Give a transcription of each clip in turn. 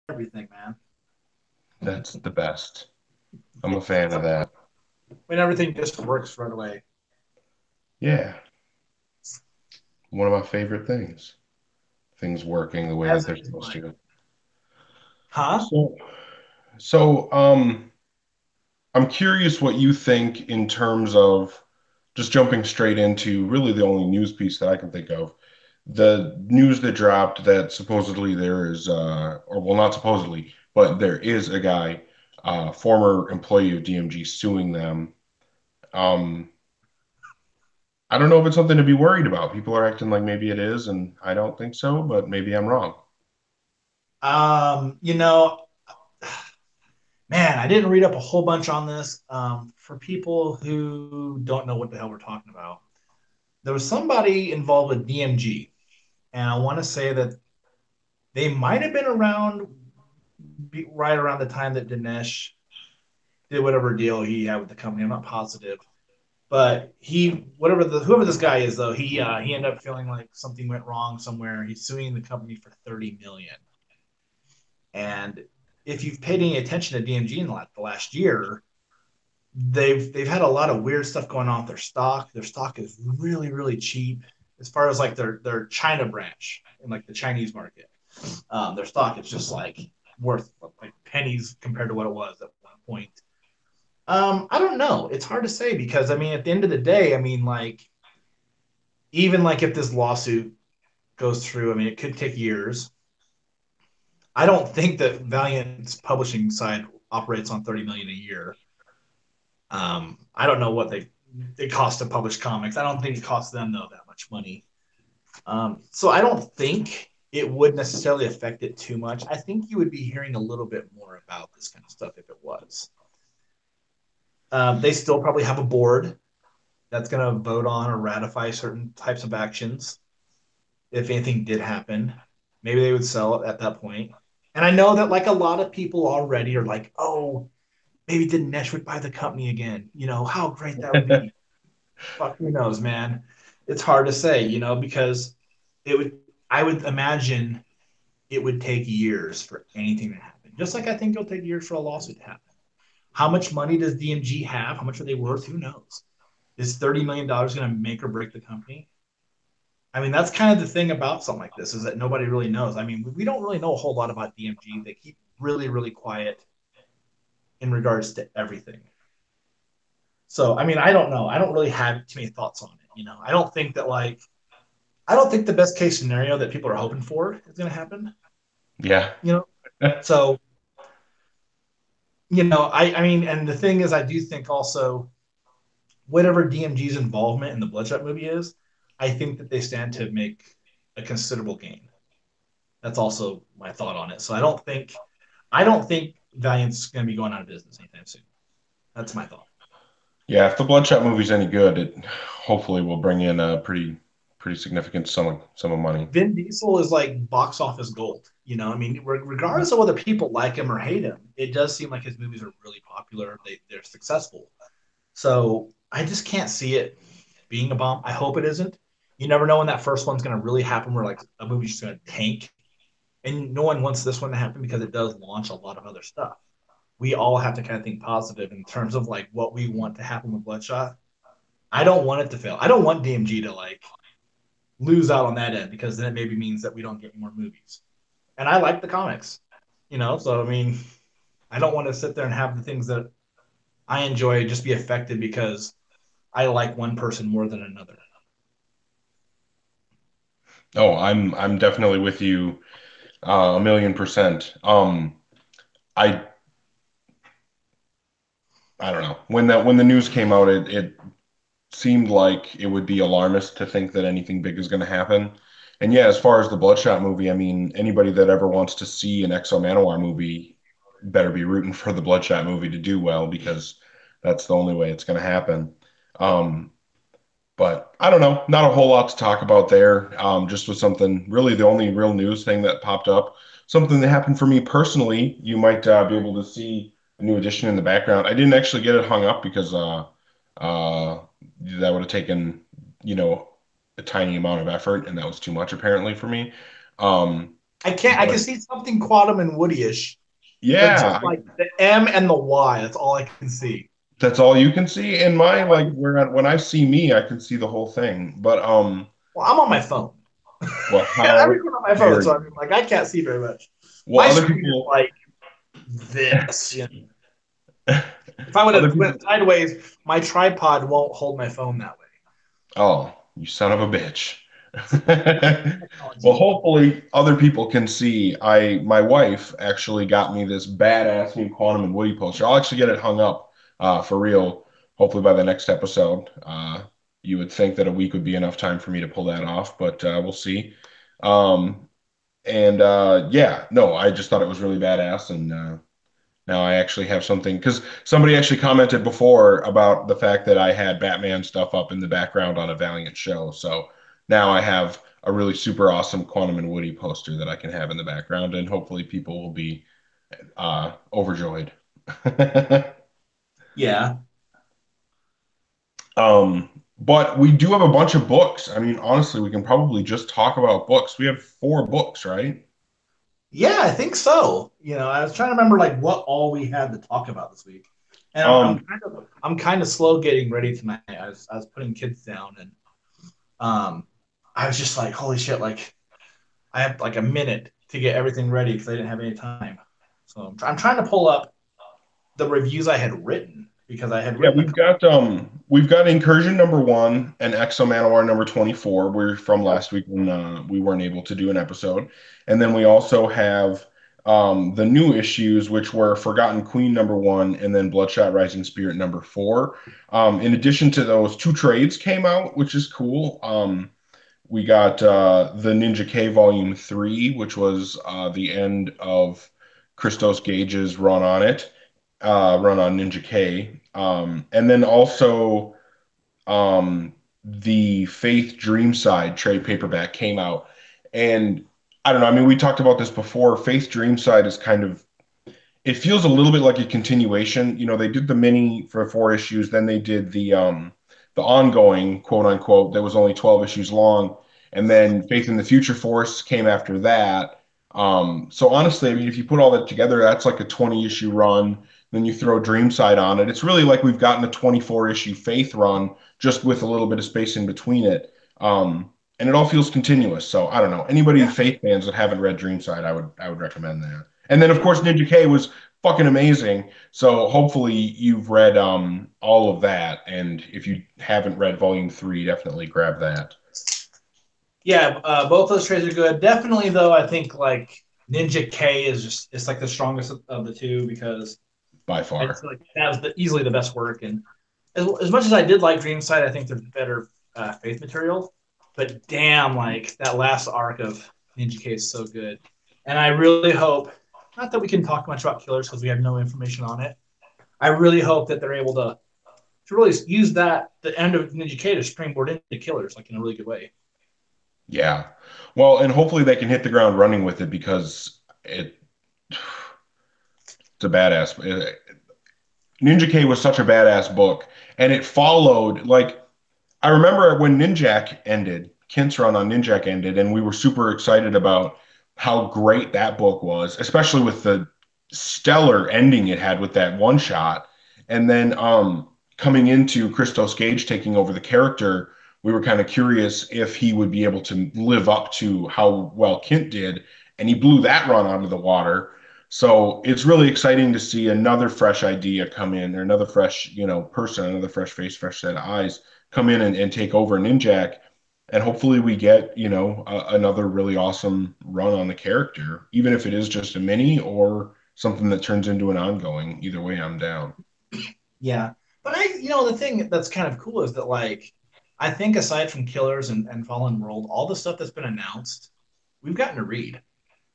everything, man. That's the best. I'm a fan of that. When everything just works right away. Yeah, one of my favorite things. Things working the way that As they're is supposed mine. to. Huh? So, I'm curious what you think in terms of just jumping straight into really the only news piece that I can think of. The news that dropped that supposedly there is, or well, not supposedly, but there is a guy, former employee of DMG suing them. Um, I don't know if it's something to be worried about. People are acting like maybe it is, and I don't think so, but maybe I'm wrong. Um, you know, Man, I didn't read up a whole bunch on this. For people who don't know what the hell we're talking about, there was somebody involved with DMG, and I want to say that they might have been around right around the time that Dinesh did whatever deal he had with the company. I'm not positive, but whoever this guy is though, he ended up feeling like something went wrong somewhere. He's suing the company for 30 million. And if you've paid any attention to DMG in the last year, they've had a lot of weird stuff going on with their stock. Their stock is really cheap as far as like their China branch in like the Chinese market. Their stock is just like worth like pennies compared to what it was at one point. I don't know. It's hard to say because I mean, at the end of the day, I mean, like even like if this lawsuit goes through, I mean, it could take years. I don't think that Valiant's publishing side operates on 30 million a year. I don't know what they cost to publish comics. I don't think it costs them though that much money. So I don't think it would necessarily affect it too much. I think you would be hearing a little bit more about this kind of stuff if it was. They still probably have a board that's going to vote on or ratify certain types of actions. If anything did happen, maybe they would sell it at that point. And I know that like a lot of people already are like, oh, maybe Dinesh would buy the company again. You know how great that would be. Fuck, who knows, man? It's hard to say, because it would. I would imagine it would take years for anything to happen. Just like I think it'll take years for a lawsuit to happen. How much money does DMG have? How much are they worth? Who knows? Is $30 million going to make or break the company? I mean, that's kind of the thing about something like this is that nobody really knows. I mean, we don't really know a whole lot about DMG. They keep really quiet in regards to everything. So, I mean, I don't know. I don't really have too many thoughts on it. I don't think the best case scenario that people are hoping for is going to happen. Yeah. You know, so I mean, and the thing is, I do think also whatever DMG's involvement in the Bloodshot movie is, I think that they stand to make a considerable gain. That's also my thought on it. So I don't think Valiant's going to be going out of business anytime soon. That's my thought. Yeah, if the Bloodshot movie's any good, it hopefully will bring in a pretty significant sum of money. Vin Diesel is like box office gold. I mean, regardless of whether people like him or hate him, it does seem like his movies are really popular. They're successful. So I just can't see it being a bomb. I hope it isn't. You never know when that first one's going to really happen, where like a movie's just going to tank, and no one wants this one to happen because it does launch a lot of other stuff. We all have to kind of think positive in terms of like what we want to happen with Bloodshot. I don't want it to fail. I don't want DMG to like lose out on that end because then it maybe means that we don't get more movies. And I like the comics, so I mean, I don't want to sit there and have the things that I enjoy just be affected because I like one person more than another. Oh, I'm definitely with you, a million percent. I I don't know. When the news came out, it seemed like it would be alarmist to think that anything big is going to happen. And yeah, as far as the Bloodshot movie, I mean, anybody that ever wants to see an Exo Manowar movie better be rooting for the Bloodshot movie to do well because that's the only way it's going to happen. Um, but I don't know, not a whole lot to talk about there. Just was something really the only real news thing that popped up. Something that happened for me personally. You might be able to see a new edition in the background. I didn't actually get it hung up because uh, that would have taken, you know, a tiny amount of effort, and that was too much apparently for me. Um, I can But see something Quantum and Woody-ish, but just yeah, like the M and the Y, that's all I can see. that's all you can see in my Yeah, like where when I see me, I can see the whole thing. But well, I'm on my phone. well, Every how on my phone, dare so you? I mean, like I can't see very much. Well, My other screen is people, like this. You know? If I would other have people. went sideways, my tripod won't hold my phone that way. Oh, you son of a bitch. Well, Technology. hopefully other people can see. My wife actually got me this badass new Quantum and Woody poster. I'll actually get it hung up for real, hopefully by the next episode. You would think that a week would be enough time for me to pull that off, but we'll see. Um, and yeah, no, I just thought it was really badass, and now I actually have something because somebody actually commented before about the fact that I had Batman stuff up in the background on a Valiant show. So now I have a really super awesome Quantum and Woody poster that I can have in the background, and hopefully people will be overjoyed. Yeah. But we do have a bunch of books. I mean, honestly, we can probably just talk about books. We have 4 books, right? Yeah, I think so. I was trying to remember like what all we had to talk about this week, and Um, I'm kind of slow getting ready tonight. I was putting kids down, and I was just like, holy shit! Like I have like a minute to get everything ready because I didn't have any time. So I'm trying to pull up the reviews I had written because I had Yeah, written a couple. we've got Incursion #1 and Exo Manowar #24. We're from Yep. last week when we weren't able to do an episode, and then we also have the new issues, which were Forgotten Queen #1 and then Bloodshot Rising Spirit #4. In addition to those, 2 trades came out, which is cool. We got the Ninja K Volume 3, which was the end of Christos Gage's run on it, run on Ninja K. And then also the Faith Dreamside trade paperback came out. And I don't know, I mean, we talked about this before. Faith Dreamside is kind of it feels a little bit like a continuation. You know, they did the mini for 4 issues, then they did the ongoing quote unquote that was only 12 issues long, and then Faith in the Future Force came after that. So honestly, I mean, if you put all that together, that's like a 20 issue run. Then you throw Dreamside on it. It's really like we've gotten a 24 issue Faith run, just with a little bit of space in between it. And it all feels continuous. So I don't know. Anybody Yeah. Faith fans that haven't read Dreamside, I would recommend that. And then of course Ninja K was fucking amazing. So hopefully you've read all of that, and if you haven't read Volume 3, definitely grab that Yeah, both those trades are good. Definitely, though, I think like Ninja K is just it's like the strongest of the two because by I just far. feel like that was easily the best work. And as much as I did like Dreamside, I think there's better Faith material. But damn, like that last arc of Ninja K is so good. And I really hope, not that we can talk much about Killers because we have no information on it. I really hope that they're able to really use that the end of Ninja K to springboard into Killers like in a really good way. Yeah. Well, and hopefully they can hit the ground running with it because it's a badass. Ninja K was such a badass book, and it followed like I remember when Ninjak ended, Kent's run on Ninjak ended, and we were super excited about how great that book was, especially with the stellar ending it had with that one shot. And then coming into Christos Gage taking over the character, we were kind of curious if he would be able to live up to how well Kent did, and he blew that run out of the water. So it's really exciting to see another fresh idea come in, or another fresh, person, another fresh face, fresh set of eyes come in and take over Ninjak. And hopefully we get, another really awesome run on the character, even if it is just a mini or something that turns into an ongoing. Either way, I'm down. Yeah. But the thing that's kind of cool is that, like, I think aside from Killers and Fallen World, all the stuff that's been announced, we've gotten to read.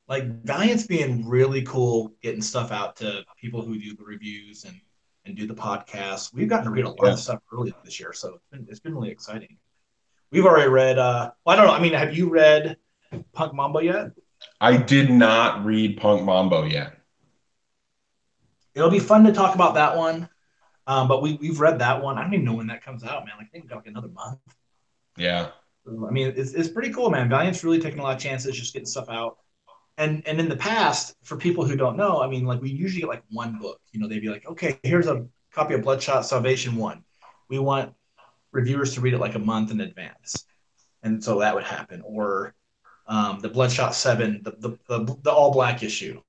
Like, Valiant's being really cool getting stuff out to people who do the reviews and do the podcasts. We've gotten to read a lot Yeah. of stuff early this year, so it's been really exciting. We've already read, well, I don't know. I mean, have you read Punk Mambo yet? I did not read Punk Mambo yet. It'll be fun to talk about that one. But we've read that one. I don't even know when that comes out, man. Like, I think we got like another month. Yeah. I mean, it's pretty cool, man. Valiant's really taking a lot of chances, just getting stuff out. And in the past, for people who don't know, I mean, like we usually get like one book. You know, they'd be like, okay, here's a copy of Bloodshot Salvation one. We want reviewers to read it like a month in advance, and so that would happen. Or the Bloodshot Seven, the all black issue.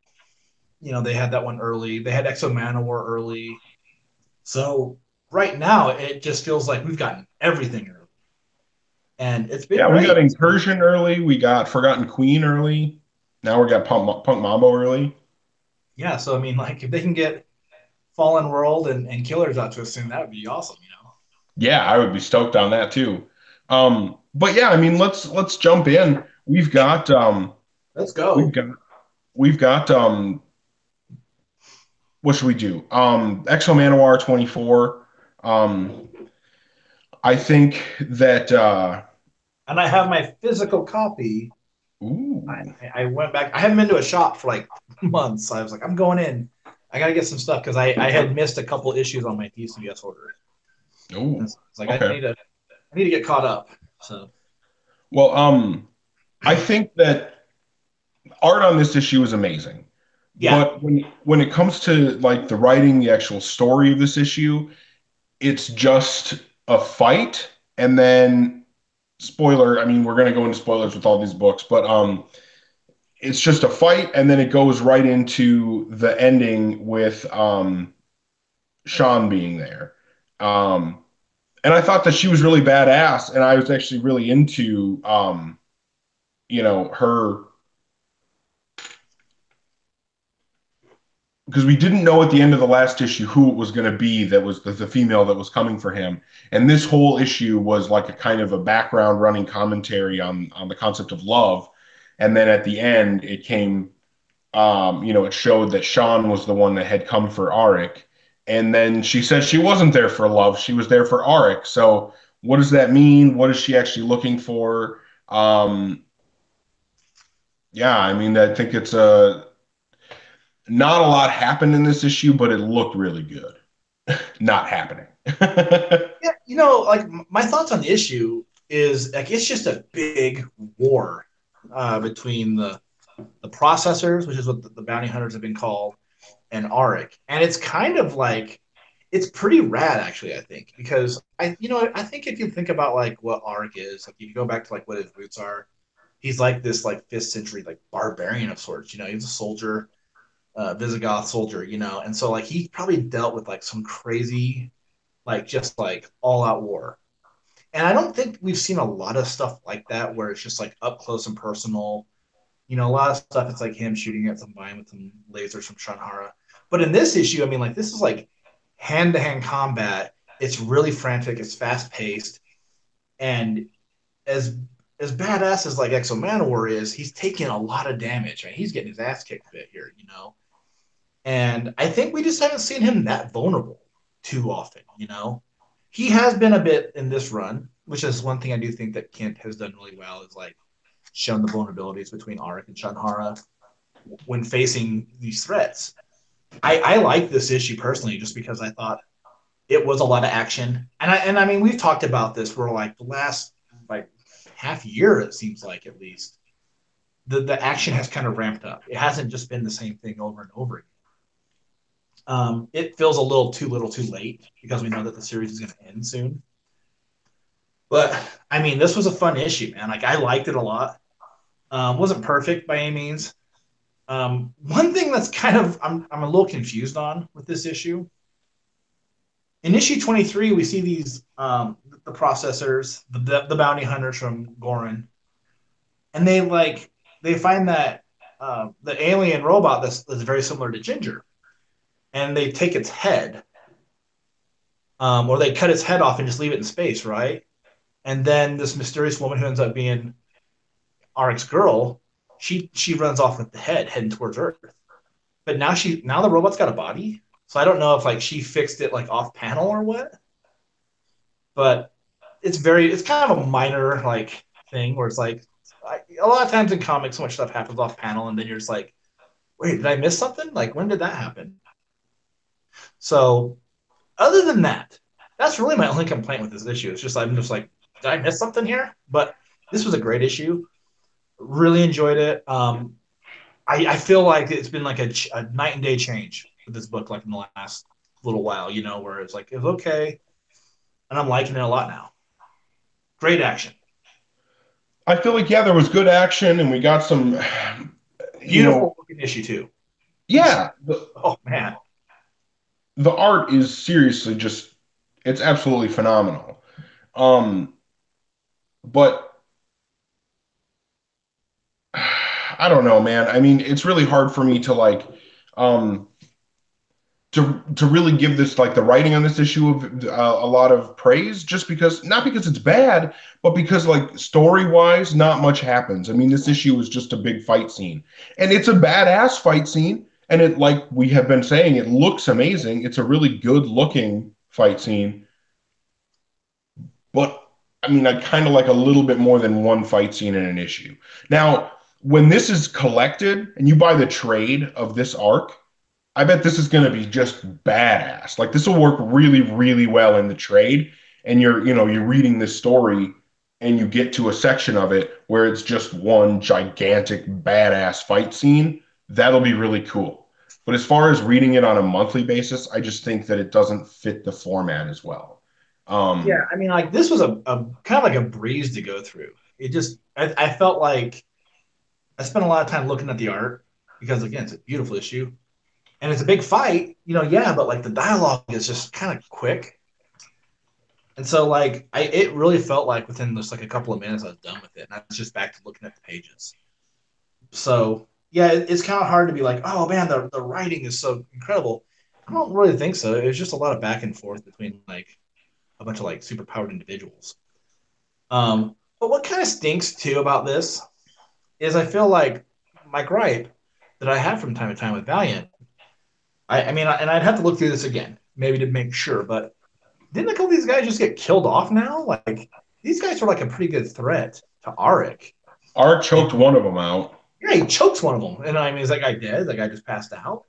You know, they had that one early. They had Exo Manowar early. So right now, it just feels like we've gotten everything early, and it's been Yeah, we got great. So Incursion early. We got Forgotten Queen early. Now we got Punk Mambo early. yeah, so I mean, like if they can get Fallen World and Killers out to us soon, that would be awesome. You know, Yeah, I would be stoked on that too. But yeah, I mean, let's jump in. let's We've go. got we've got what should we do? Exo Manowar 24. Um, I think that And I have my physical copy. ooh, I went back. I haven't been to a shop for like months. I was like, I'm going in. I got to get some stuff because I had missed a couple issues on my DCBS order. And ooh, so it's like okay. I need to get caught up. So Well, I think that art on this issue is amazing. yeah, But when it comes to like the writing, the actual story of this issue, it's just a fight, and then spoiler, I mean, we're going to go into spoilers with all these books, but it's just a fight, and then it goes right into the ending with Sean being there. Um, and I thought that she was really badass, and I was actually really into her, because we didn't know at the end of the last issue who it was going to be that was the female that was coming for him. And this whole issue was like a kind of a background running commentary on the concept of love. And then at the end, it came, it showed that Sean was the one that had come for Arik. And then she said she wasn't there for love, she was there for Arik. So what does that mean? What is she actually looking for? Um, yeah, I mean, I think it's a not a lot happened in this issue, but it looked really good. Not happening. yeah. You know, like my thoughts on the issue is like it's just a big war between the processors, which is what the bounty hunters have been called, and Arik, and it's kind of like it's pretty rad actually. I think because I think if you think about like what Arik is, like if you go back to like what his roots are, he's like this like fifth century like barbarian of sorts. You know, he's a soldier, Visigoth soldier. You know, and so like he probably dealt with like some crazy like just like all out war. And I don't think we've seen a lot of stuff like that where it's just like up close and personal. You know, a lot of stuff it's like him shooting at some vine with some lasers from Shanhara. But in this issue, I mean, like this is like hand to hand combat. It's really frantic. It's fast paced, and as as badass as like Exo Manowar is, he's taking a lot of damage. I mean, he's getting his ass kicked a bit here, you know. And I think we just haven't seen him that vulnerable too often, you know. He has been a bit in this run, which is one thing I do think that Kent has done really well is like shown the vulnerabilities between Arik and Shanhara when facing these threats. I like this issue personally just because I thought it was a lot of action. And I mean we've talked about this for like the last like half year, it seems like at least. The action has kind of ramped up. It hasn't just been the same thing over and over again. It feels a little too late because we know that the series is going to end soon. But I mean, this was a fun issue, man. Like I liked it a lot. Wasn't perfect by any means. One thing that's kind of I'm a little confused on with this issue. In issue 23, we see these the processors, the bounty hunters from Gorin, and they find that the alien robot that's very similar to Ginger, and they take its head, or they cut its head off and just leave it in space, right? And then this mysterious woman who ends up being Aric's girl, she runs off with the head heading towards Earth. But now the robot's got a body, so I don't know if like she fixed it like off panel or what. But it's kind of a minor like thing where it's like a lot of times in comics, so much stuff happens off panel, and then you're just like, wait, did I miss something? Like when did that happen? So other than that, that's really my only complaint with this issue. It's just I'm just like, did I miss something here? But this was a great issue. Really enjoyed it. I feel like it's been like a night and day change with this book, like in the last little while, where it's like, it's okay. And I'm liking it a lot now. Great action. I feel like, yeah, there was good action and we got some, you know, Beautiful looking issue, too. Each, yeah, oh, man. the art is seriously just, it's absolutely phenomenal. Um, but I don't know, man. I mean, it's really hard for me to like, um, to really give this like the writing on this issue of a lot of praise just because not because it's bad but because like story wise not much happens. I mean, this issue is just a big fight scene and it's a badass fight scene, and it, like we have been saying, it looks amazing. It's a really good looking fight scene, but I mean, I kind of like a little bit more than one fight scene in an issue. Now when this is collected and you buy the trade of this arc, I bet this is going to be just badass. Like this will work really, really well in the trade. And you're reading this story and you get to a section of it where it's just one gigantic badass fight scene. That'll be really cool. But as far as reading it on a monthly basis, I just think that it doesn't fit the format as well. Yeah, Um, I mean, like this was a kind of like a breeze to go through. I felt like I spent a lot of time looking at the art because again, it's a beautiful issue and it's a big fight, yeah, but like the dialogue is just kind of quick. And so like it really felt like within just like a couple of minutes I was done with it. And I was just back to looking at the pages. So yeah, it's kind of hard to be like, oh man, the writing is so incredible. I don't really think so. It was just a lot of back and forth between like a bunch of like super powered individuals. But what kind of stinks too about this is I feel like my gripe that I have from time to time with Valiant. I mean, and I'd have to look through this again, maybe to make sure. But didn't a couple of these guys just get killed off now? Like these guys are like a pretty good threat to Arik. Art And choked one of them out. yeah, he chokes one of them. And I mean, is that guy dead? That guy just passed out.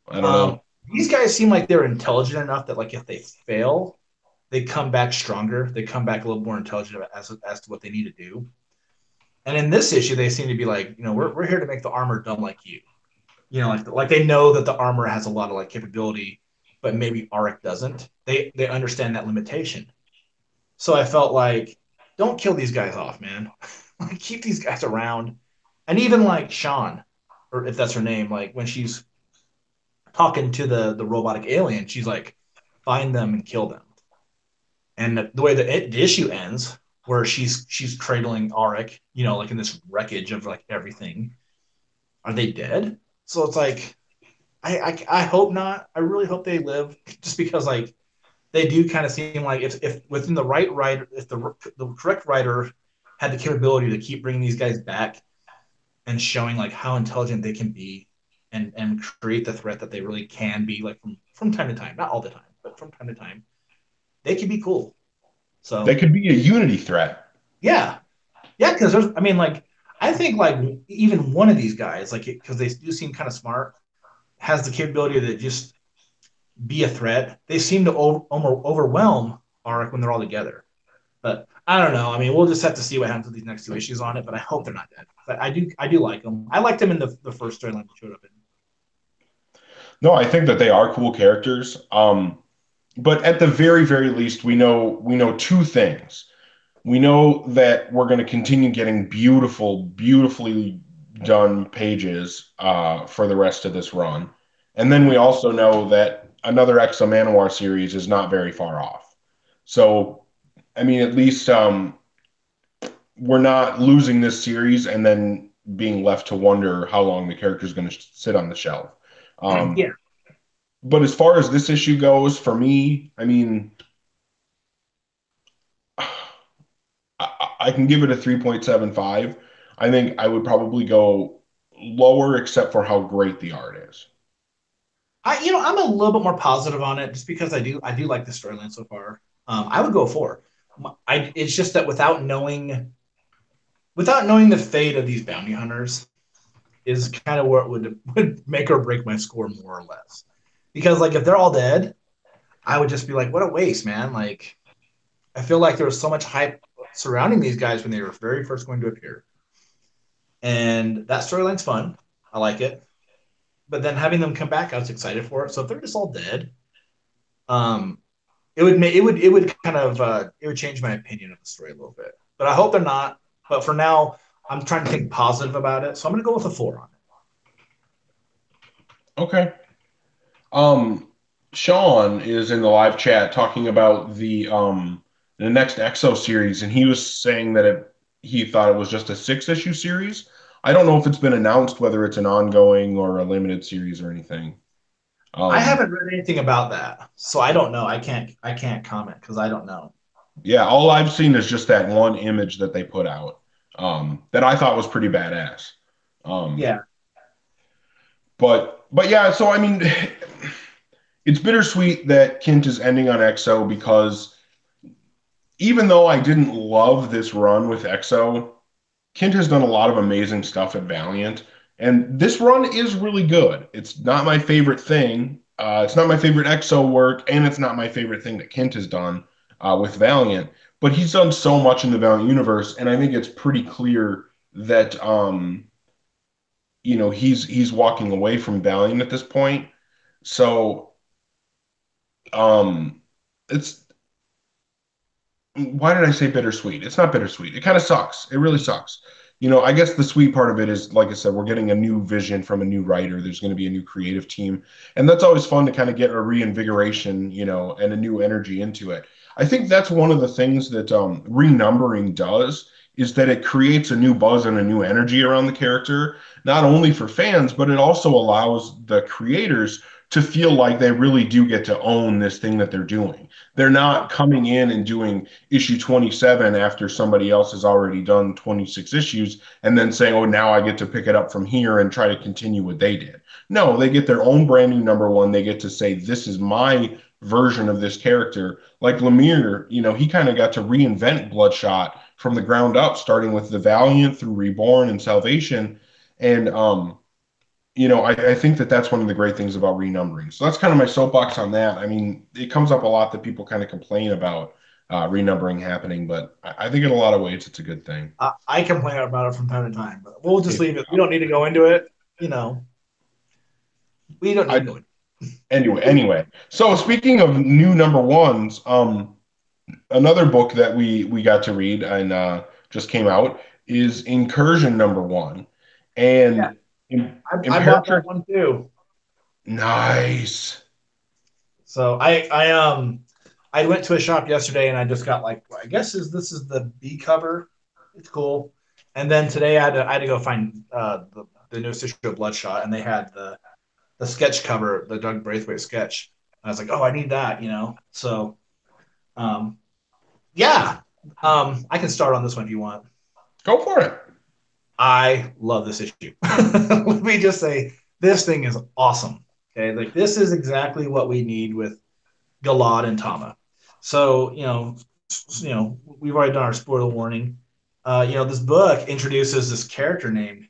I don't Um, know. these guys seem like they're intelligent enough that like if they fail, they come back stronger. They come back a little more intelligent as to what they need to do. And in this issue, they seem to be like, we're here to make the armor dumb like you. Like they know that the armor has a lot of like capability, but maybe Arik doesn't. They understand that limitation. So I felt like, don't kill these guys off, man. Like keep these guys around. And even like Sean, or if that's her name, like when she's talking to the robotic alien, she's like, find them and kill them. And the way the issue ends, where she's cradling Arik, like in this wreckage of like everything. Are they dead? So it's like, I hope not. I really hope they live, just because like they do kind of seem like if within the right writer, if the correct writer had the capability to keep bringing these guys back and showing like how intelligent they can be and create the threat that they really can be, like from time to time, not all the time, but from time to time, they can be cool. They So could be a unity threat. yeah, yeah, because there's, I mean, like I think like even one of these guys, like because they do seem kind of smart, has the capability to just be a threat. They seem to overwhelm Arik when they're all together. But I don't know. I mean, we'll just have to see what happens with these next two issues on it. But I hope they're not dead. But I do like them. I liked them in the first storyline they showed up in. No, I think that they are cool characters. But at the very, very least, we know two things. We know that we're going to continue getting beautiful, beautifully done pages for the rest of this run, and then we also know that another Exo Manowar series is not very far off. So, I mean, at least we're not losing this series and then being left to wonder how long the character is going to sit on the shelf. Um, Yeah, but as far as this issue goes, for me, I mean, I can give it a 3.75. I think I would probably go lower except for how great the art is. I'm a little bit more positive on it just because I do like the storyline so far. I would go for. It's just that without knowing the fate of these bounty hunters is kind of where it would make or break my score more or less. Because like if they're all dead, I would just be like, what a waste, man. Like I feel like there was so much hype surrounding these guys when they were very first going to appear. And that storyline's fun. I like it. But then having them come back, I was excited for it. So if they're just all dead, um, it would kind of it would change my opinion of the story a little bit. But I hope they're not. But for now, I'm trying to think positive about it. So I'm going to go with a 4 on it. Okay. Um, Sean is in the live chat talking about the next EXO series, and he was saying that he thought it was just a 6 issue series. I don't know if it's been announced whether it's an ongoing or a limited series or anything. I Um, haven't read anything about that, so I don't know. I can't comment because I don't know. yeah, all I've seen is just that one image that they put out, that I thought was pretty badass. Um, Yeah, but yeah, so I mean, it's bittersweet that Kint is ending on EXO because even though I didn't love this run with EXO, Kint has done a lot of amazing stuff at Valiant, and this run is really good. It's not my favorite thing. It's not my favorite EXO work, and it's not my favorite thing that Kint has done with Valiant. But he's done so much in the Valiant universe, and I think it's pretty clear that he's walking away from Valiant at this point. So um, it's why did I say bittersweet? It's not bittersweet. It kind of sucks. It really sucks. I guess the sweet part of it is, like I said, we're getting a new vision from a new writer. There's going to be a new creative team. And that's always fun to kind of get a reinvigoration, and a new energy into it. I think that's one of the things that renumbering does is that it creates a new buzz and a new energy around the character, not only for fans, but it also allows the creators to feel like they really do get to own this thing that they're doing. They're not coming in and doing issue 27 after somebody else has already done 26 issues and then saying, oh, now I get to pick it up from here and try to continue what they did. No, they get their own brand new number one. They get to say, this is my version of this character. Like Lemire, he kind of got to reinvent Bloodshot from the ground up, starting with the Valiant through Reborn and Salvation. And, I think that that's one of the great things about renumbering. So that's kind of my soapbox on that. I mean, it comes up a lot that people kind of complain about renumbering happening, but I think in a lot of ways it's a good thing. I complain about it from time to time, but we'll just It, leave it. We don't need to go into it. You know, we don't need to I go into anyway. So speaking of new number ones, another book that we got to read and just came out is Incursion number one, it. Yeah, and I bought Imperatrix. that one too. Nice. So I went to a shop yesterday and I just got like I guess this is the B cover. It's cool. And then today I had to go find the newest issue of Bloodshot and they had the sketch cover, the Doug Braithwaite sketch. And I was like, oh, I need that. So um, yeah, I can start on this one if you want. Go for it. I love this issue. Let me just say, this thing is awesome. Okay, like this is exactly what we need with Galad and Tama. So we've already done our spoiler warning. This book introduces this character named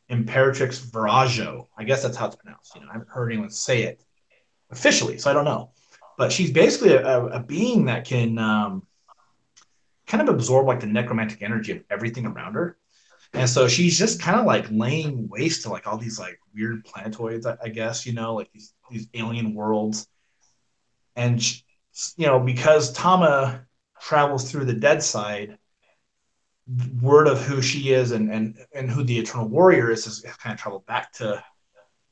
Imperatrix Virajo. I guess that's how it's pronounced. I haven't heard anyone say it officially, so I don't know. But she's basically a being that can kind of absorb like the necromantic energy of everything around her. And so she's just kind of like laying waste to like all these like weird planetoids, I guess, like these alien worlds. And because Tama travels through the dead side, word of who she is and who the Eternal Warrior is has kind of traveled back to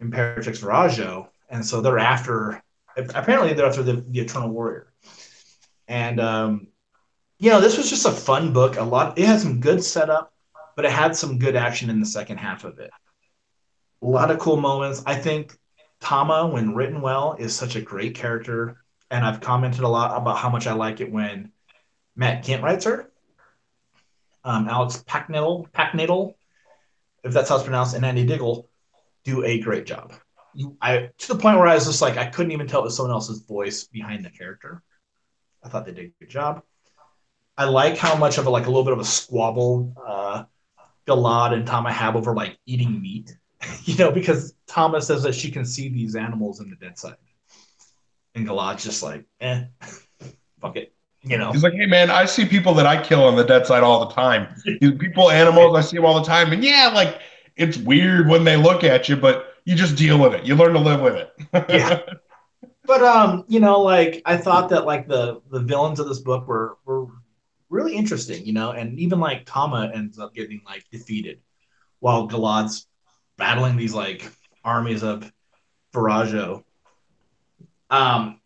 Imperatrix Virajo, and so they're after. Apparently, they're after the Eternal Warrior, and this was just a fun book. It had some good setup, but it had some good action in the second half of it. A lot of cool moments. I think Tama, when written well, is such a great character, and I've commented a lot about how much I like it when Matt Kent writes her. Alex Packnadel, if that's how it's pronounced, and Andy Diggle do a great job. To the point where I was just like, I couldn't even tell it was someone else's voice behind the character. I thought they did a good job. I like how much of a little bit of a squabble Galad and Tama have over like eating meat. Because Tama says that she can see these animals in the dead side, and Galad's just like, fuck it. He's like, hey man, I see people that I kill on the dead side all the time. People, animals, I see them all the time, and yeah, like it's weird when they look at you, but you just deal with it. You learn to live with Yeah. it. But like I thought that like the villains of this book were really interesting, and even like Tama ends up getting like defeated while Galad's battling these like armies of Virajo. Um,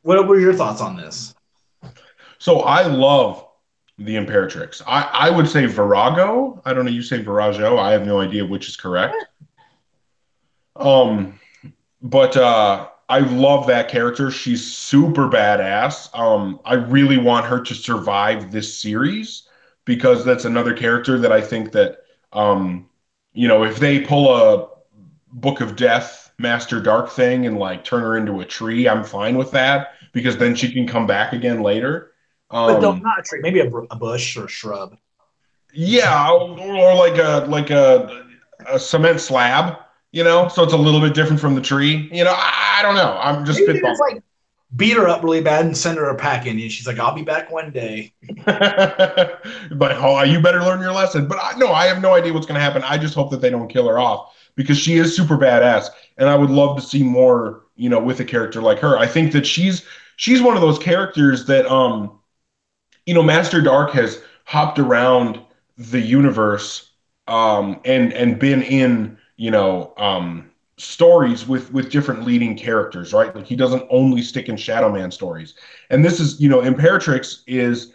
what were your thoughts on this? So I love the Imperatrix. I would say Virago. I don't know. You say Virago. I have no idea which is correct. Um, but I love that character. She's super badass. I really want her to survive this series because that's another character that I think that if they pull a Book of Death, Master Dark thing and like turn her into a tree, I'm fine with that because then she can come back again later. But don't Um, not a tree, maybe a bush or a shrub. yeah, or like a cement slab, so it's a little bit different from the tree. I don't know. I'm just Maybe they spitballing. just like beat her up really bad and send her a pack in. And she's like, I'll be back one day. But oh, you better learn your lesson. But no, I have no idea what's going to happen. I just hope that they don't kill her off because she is super badass, and I would love to see more, with a character like her. I think that she's one of those characters that Master Dark has hopped around the universe and been in, stories with different leading characters, right? Like he doesn't only stick in Shadow Man stories. And this is, Imperatrix is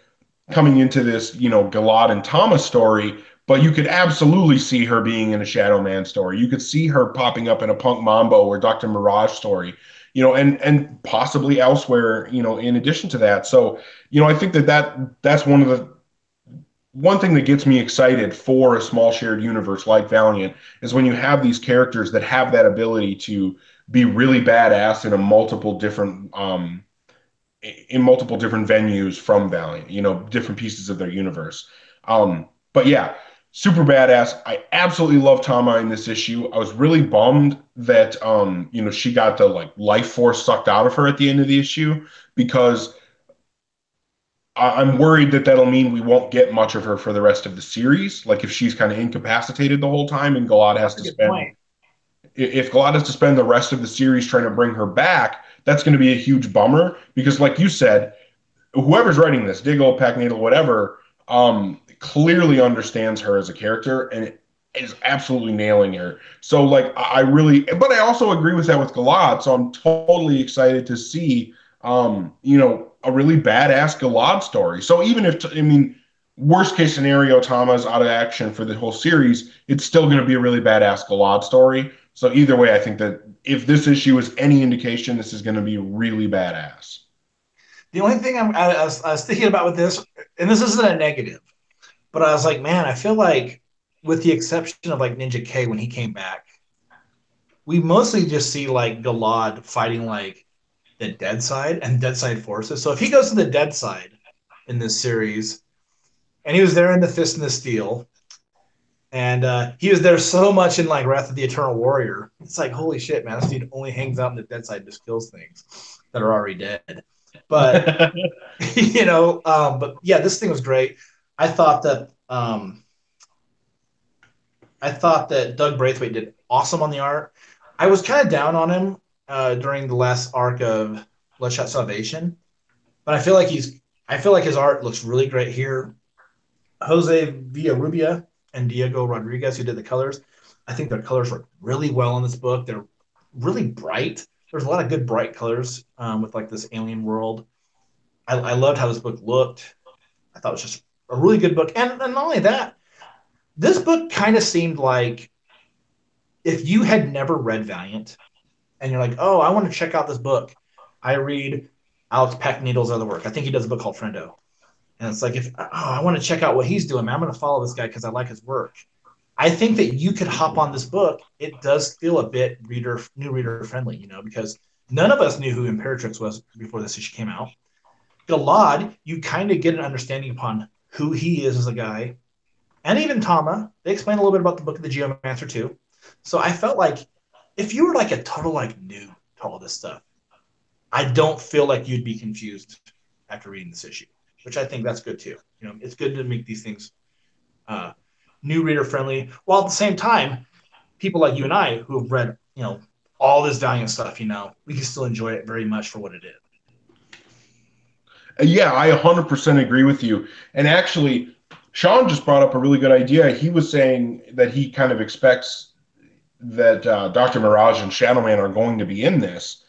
coming into this, Galad and Thomas story, but you could absolutely see her being in a Shadow Man story. You could see her popping up in a Punk Mambo or Dr. Mirage story, and possibly elsewhere, in addition to that. So, I think that's one thing that gets me excited for a small shared universe like Valiant is when you have these characters that have that ability to be really badass in multiple different venues from Valiant, different pieces of their universe. But yeah, super badass. I absolutely love Tama in this issue. I was really bummed that she got the like life force sucked out of her at the end of the issue because I'm worried that that'll mean we won't get much of her for the rest of the series. Like if she's kind of incapacitated the whole time and Galad has That's a to good spend point. if Galad has to spend the rest of the series trying to bring her back, that's going to be a huge bummer because, like you said, whoever's writing this, Diggle, Packneedle, whatever, clearly understands her as a character and is absolutely nailing her. So, like, I really, but I also agree with that with Galad. So I'm totally excited to see, a really badass Galad story. So even if, I mean, worst case scenario, Tama's out of action for the whole series, it's still going to be a really badass Galad story. So either way, I think that if this issue is any indication, this is going to be really badass. The only thing I was thinking about with this, and this isn't a negative, but I was like, man, I feel like with the exception of like Ninja K when he came back, we mostly just see like Galad fighting like the dead side and dead side forces. So if he goes to the dead side in this series, and he was there in the Fist and the Steel, and he was there so much in like Wrath of the Eternal Warrior, it's like holy shit, man, this dude only hangs out in the dead side, just kills things that are already dead. But but yeah, this thing was great. I thought that Doug Braithwaite did awesome on the art. I was kind of down on him during the last arc of Bloodshot Salvation, but I feel like his art looks really great here. Jose Villarrubia and Diego Rodriguez, who did the colors, I think their colors work really well in this book. They're really bright. There's a lot of good bright colors with like this alien world. I loved how this book looked. I thought it was just a really good book. And not only that, this book kind of seemed like if you had never read Valiant and you're like, oh, I want to check out this book, I read Alex Needle's other work. I think he does a book called Friendo. And it's like, I want to check out what he's doing, man, I'm going to follow this guy because I like his work. I think that you could hop on this book. It does feel a bit new reader friendly, because none of us knew who Imperatrix was before this issue came out. Galad, you kind of get an understanding upon who he is as a guy, and even Tama. They explain a little bit about the Book of the Geomancer too. So I felt like if you were like a total like noob to all this stuff, I don't feel like you'd be confused after reading this issue, which I think that's good too. It's good to make these things uh, new reader friendly, while at the same time people like you and I who have read, all this Valiant stuff, we can still enjoy it very much for what it is. Yeah, I 100% agree with you. And actually, Sean just brought up a really good idea. He was saying that he kind of expects that Dr. Mirage and Shadow Man are going to be in this.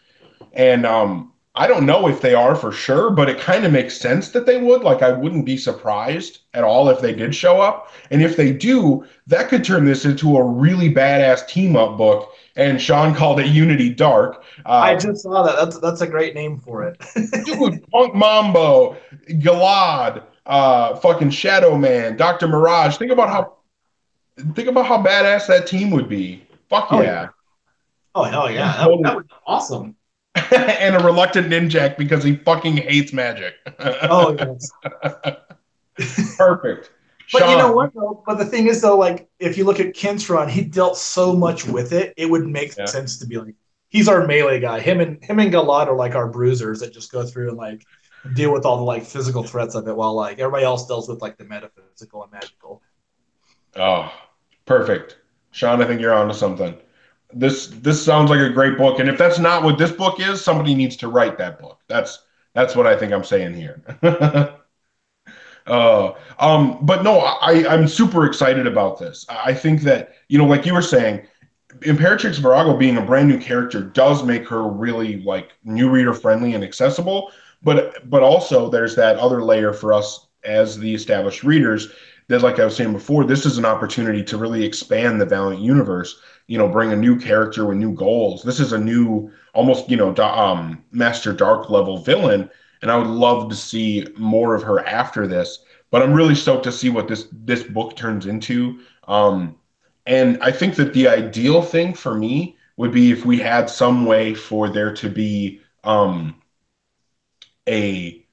And I don't know if they are for sure, but it kind of makes sense that they would. Like, I wouldn't be surprised at all if they did show up. And if they do, that could turn this into a really badass team up book. And Sean called it Unity Dark. I just saw that. That's a great name for it. Dude, Punk Mambo, Galad, fucking Shadow Man, Dr. Mirage. Think about how badass that team would be. Fuck Oh yeah. yeah. Oh hell Yeah, yeah. That totally. would be awesome. And a reluctant ninjak because he fucking hates magic. Oh yes. Perfect. But you know Sean. what though? But the thing is though, like if you look at Kent's run, he dealt so much with it. It would make Yeah. sense to be like he's our melee guy. Him and Galad are like our bruisers that just go through and like deal with all the like physical threats of it, while like everybody else deals with like the metaphysical and magical. Oh, perfect. Sean, I think you're onto something. This sounds like a great book. And if that's not what this book is, somebody needs to write that book. That's what I think I'm saying here. But no, I'm super excited about this. I think that, like you were saying, Imperatrix Virago being a brand new character does make her really like new reader friendly and accessible. But also there's that other layer for us as the established readers that, like I was saying before, this is an opportunity to really expand the Valiant universe. Bring a new character with new goals. This is a new, almost Master Dark level villain, and I would love to see more of her after this. But I'm really stoked to see what this book turns into. And I think that the ideal thing for me would be if we had some way for there to be a,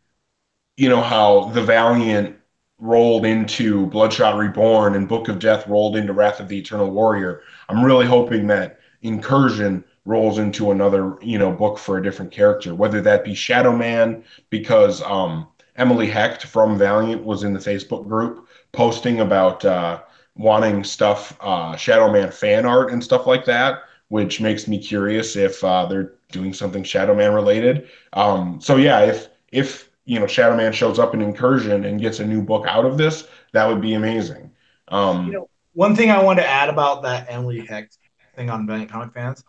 how the Valiant rolled into Bloodshot Reborn and Book of Death rolled into Wrath of the Eternal Warrior. I'm really hoping that Incursion rolls into another, book for a different character, whether that be Shadow Man, because Emily Hecht from Valiant was in the Facebook group posting about wanting stuff, Shadow Man fan art and stuff like that, which makes me curious if they're doing something Shadow Man related. So yeah, if Shadow Man shows up in Incursion and gets a new book out of this, that would be amazing. Um, One thing I wanted to add about that Emily Hecht thing on Valiant Comic Fans,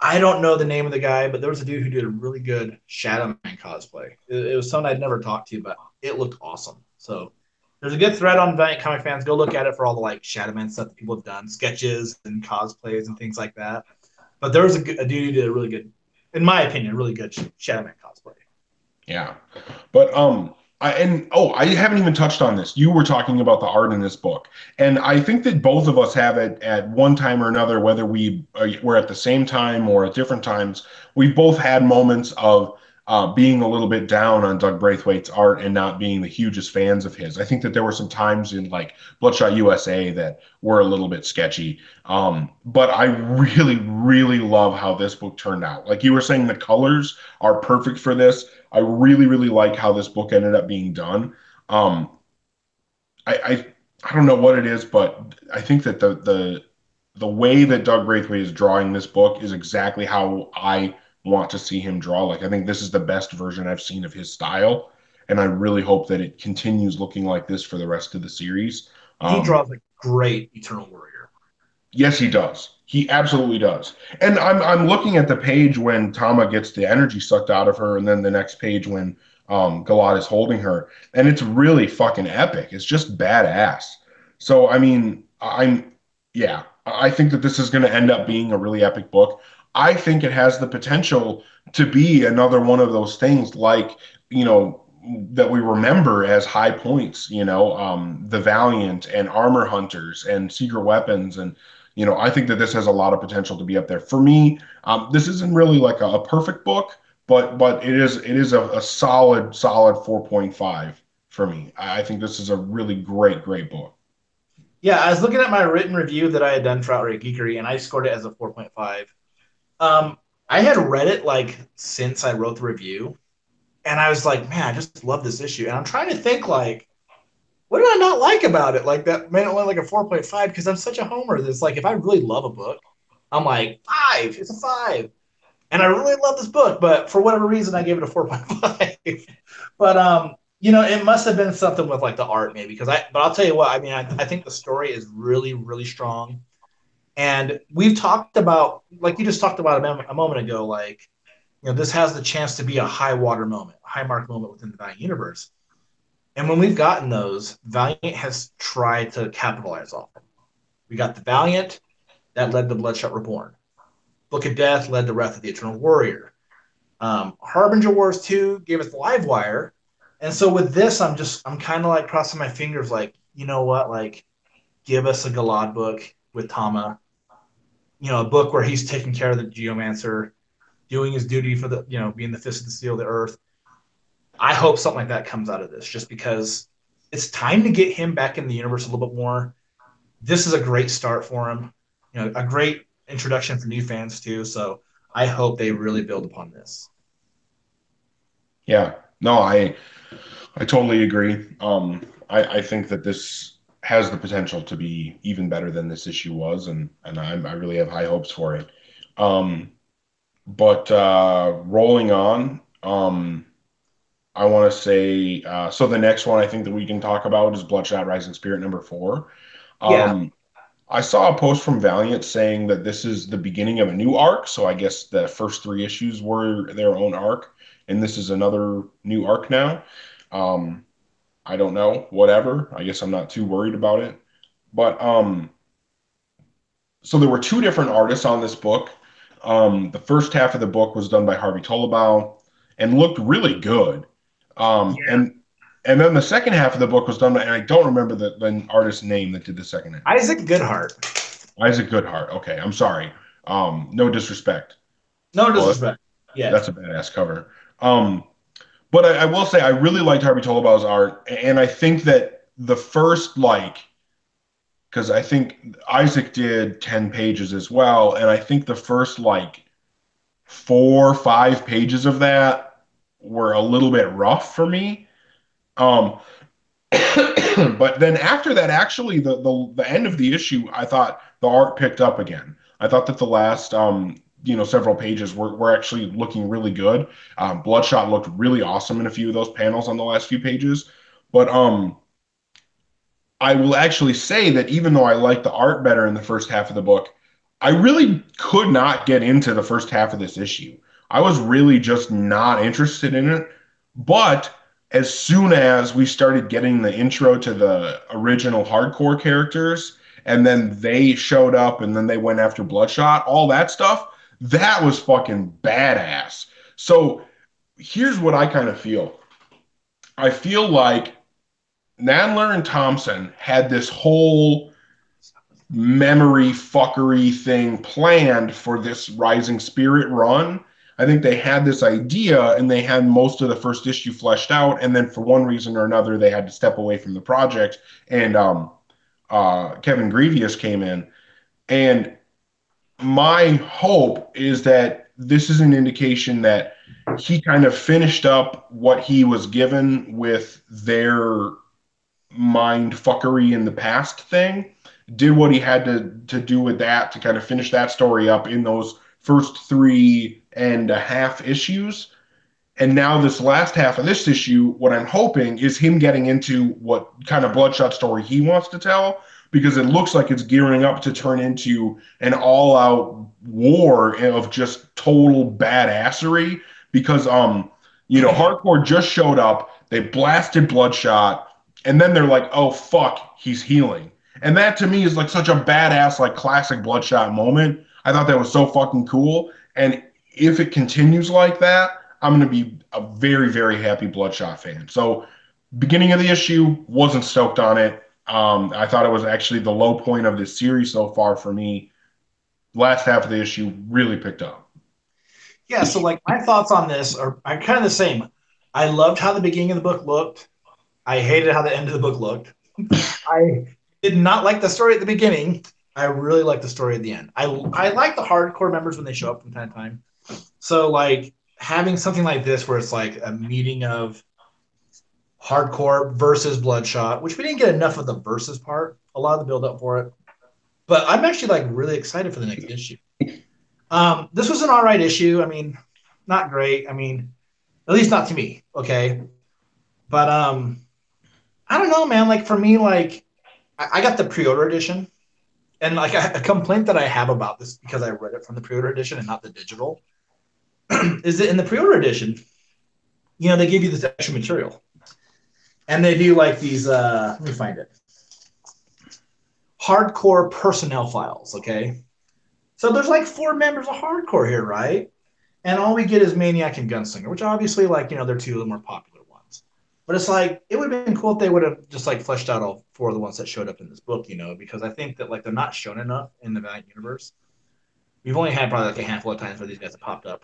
I don't know the name of the guy, but there was a dude who did a really good Shadow Man cosplay. It was someone I'd never talked to, but it looked awesome. So there's a good thread on Valiant Comic Fans. Go look at it for all the like Shadow Man stuff that people have done, sketches and cosplays and things like that. But there was a dude who did a really good, in my opinion, a really good Shadow Man cosplay. yeah, but I haven't even touched on this. You were talking about the art in this book, and I think that both of us have it at one time or another, whether we're at the same time or at different times. We've both had moments of being a little bit down on Doug Braithwaite's art and not being the hugest fans of his. I think that there were some times in like Bloodshot USA that were a little bit sketchy. But I really, really love how this book turned out. Like you were saying, the colors are perfect for this. I really, really like how this book ended up being done. Um, I, I I don't know what it is, but I think that the way that Doug Braithwaite is drawing this book is exactly how I want to see him draw. Like I think this is the best version I've seen of his style, and I really hope that it continues looking like this for the rest of the series. He Um, draws a great Eternal Warrior. Yes, he does. He absolutely does. And I'm looking at the page when Tama gets the energy sucked out of her, and then the next page when Galad is holding her, and it's really fucking epic. It's just badass. So I mean, yeah, I think that this is going to end up being a really epic book. I think it has the potential to be another one of those things like, that we remember as high points, the Valiant and Armor Hunters and Secret Weapons. And I think that this has a lot of potential to be up there. For me, this isn't really like a perfect book, but it is a solid 4.5 for me. I think this is a really great book. Yeah, I was looking at my written review that I had done for Outright Geekery, and I scored it as a 4.5. Um, I had read it like since I wrote the review, and I was like, man, I just love this issue. And I'm trying to think like, what did I not like about it? Like that made it only like a 4.5 because I'm such a homer. That's like if I really love a book, I'm like, five. It's a five. And I really love this book, but for whatever reason, I gave it a 4.5. But it must have been something with like the art, maybe. But I'll tell you what. I mean, I think the story is really, really strong. And we've talked about, like you just talked about a moment ago, like this has the chance to be a high water moment, a high mark moment within the Valiant universe. And when we've gotten those, Valiant has tried to capitalize off them. We got the Valiant that led to Bloodshot Reborn. Book of Death led to Wrath of the Eternal Warrior. Harbinger Wars 2 gave us the Livewire. And so with this, I'm kind of like crossing my fingers, like, you know what, like, give us a Galad book with Tama, a book where he's taking care of the Geomancer, doing his duty for being the fist of the steel of the earth. I hope something like that comes out of this, just because it's time to get him back in the universe a little bit more. This is a great start for him, a great introduction for new fans too. So I hope they really build upon this. Yeah. No, I totally agree. I think that this has the potential to be even better than this issue was, and I really have high hopes for it. Um, but rolling on, I want to say so the next one I think that we can talk about is Bloodshot Rising Spirit #4. Yeah, Um, I saw a post from Valiant saying that this is the beginning of a new arc, so I guess the first three issues were their own arc, and this is another new arc now. Um, I don't know, whatever. I guess I'm not too worried about it. But so there were two different artists on this book. The first half of the book was done by Harvey Tolibau and looked really good. Um, yeah. and and then the second half of the book was done by, and I don't remember the artist's name that did the second half. Isaac Goodhart. Isaac Goodhart. Okay, I'm sorry. No disrespect. No Well, disrespect. Yes. that's a badass cover. Um, but I will say I really liked Harvey Tolibau's art, and I think that the first because I think Isaac did 10 pages as well, and I think the first 4 or 5 pages of that were a little bit rough for me. Um, but then after that, actually, the end of the issue, I thought the art picked up again. I thought that the last several pages were actually looking really good. Bloodshot looked really awesome in a few of those panels on the last few pages. But I will actually say that even though I liked the art better in the first half of the book, I really could not get into the first half of this issue. I was really just not interested in it. But as soon as we started getting the intro to the original hardcore characters, and then they showed up and then they went after Bloodshot, all that stuff, that was fucking badass. So here's what I kind of feel. I feel like Nadler and Thompson had this whole memory fuckery thing planned for this Rising Spirit run. I think they had this idea and they had most of the first issue fleshed out, and then for one reason or another, they had to step away from the project. And Kevin Grievous came in, and my hope is that this is an indication that he kind of finished up what he was given with their mind fuckery in the past thing, did what he had to do with that to kind of finish that story up in those first 3.5 issues. And now this last half of this issue, what I'm hoping is him getting into what kind of Bloodshot story he wants to tell, because it looks like it's gearing up to turn into an all-out war of just total badassery. Because Hardcore just showed up, they blasted Bloodshot, and then they're like, "Oh fuck, he's healing." And that to me is like such a badass, like classic Bloodshot moment. I thought that was so fucking cool. And if it continues like that, I'm going to be a very, very happy Bloodshot fan. So, beginning of the issue, wasn't stoked on it. I thought it was actually the low point of this series so far for me. Last half of the issue really picked up. Yeah. So like my thoughts on this are kind of the same. I loved how the beginning of the book looked. I hated how the end of the book looked. I did not like the story at the beginning. I really like the story at the end. I like the hardcore members when they show up from time to time. So like having something like this where it's like a meeting of hardcore versus Bloodshot, which we didn't get enough of the versus part, a lot of the build up for it. But I'm actually like really excited for the next issue. This was an all right issue. I mean, not great. I mean, at least not to me. Okay, but I don't know, man. Like for me, like I got the pre-order edition, and like a complaint that I have about this because I read it from the pre-order edition and not the digital is that in the pre-order edition, they give you this extra material, and they do like these. Let me find it. Hardcore personnel files. Okay, so there's like 4 members of hardcore here, right? And all we get is Maniac and Gunslinger, which obviously, like, they're two of the more popular ones. But it's like, it would have been cool if they would have just, like, fleshed out all 4 of the ones that showed up in this book, because I think that, like, they're not shown enough in the Valiant universe. We've only had probably, like, a handful of times where these guys have popped up.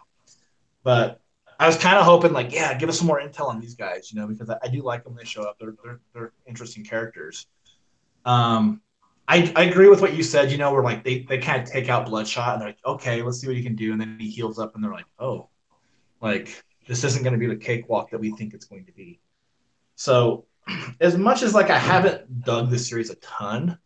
But I was kind of hoping, like, yeah, give us some more intel on these guys, because I do like them when they show up. They're interesting characters. Um, I agree with what you said, where like they kind of take out Bloodshot and they're like, okay, let's see what he can do. And then he heals up and they're like, oh, like this isn't going to be the cakewalk that we think it's going to be. So, as much as like I haven't dug this series a ton,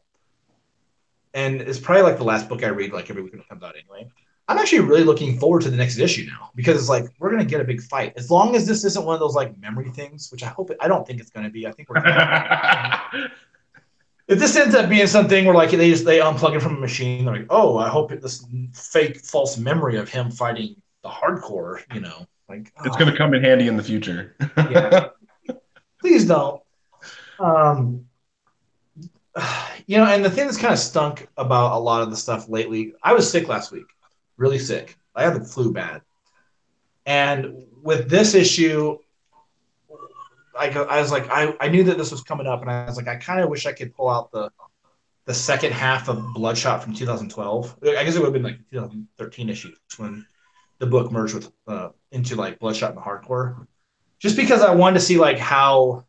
and it's probably like the last book I read like every week when it comes out anyway. I'm actually really looking forward to the next issue now because it's like we're gonna get a big fight. As long as this isn't one of those like memory things, which I don't think it's gonna be. I think we're kind of if this ends up being something where like they unplug it from a machine, they're like, oh, I hope this fake false memory of him fighting the hardcore, like It's going oh to come in handy in the future. yeah, please don't. Um, and the thing that's kind of stunk about a lot of the stuff lately, I was sick last week, really sick. I had the flu bad. And with this issue, I was like, I knew that this was coming up, and I was like, I kind of wish I could pull out the second half of Bloodshot from 2012. I guess it would have been like 2013 issues when the book merged with into like Bloodshot and Hardcore, just because I wanted to see like how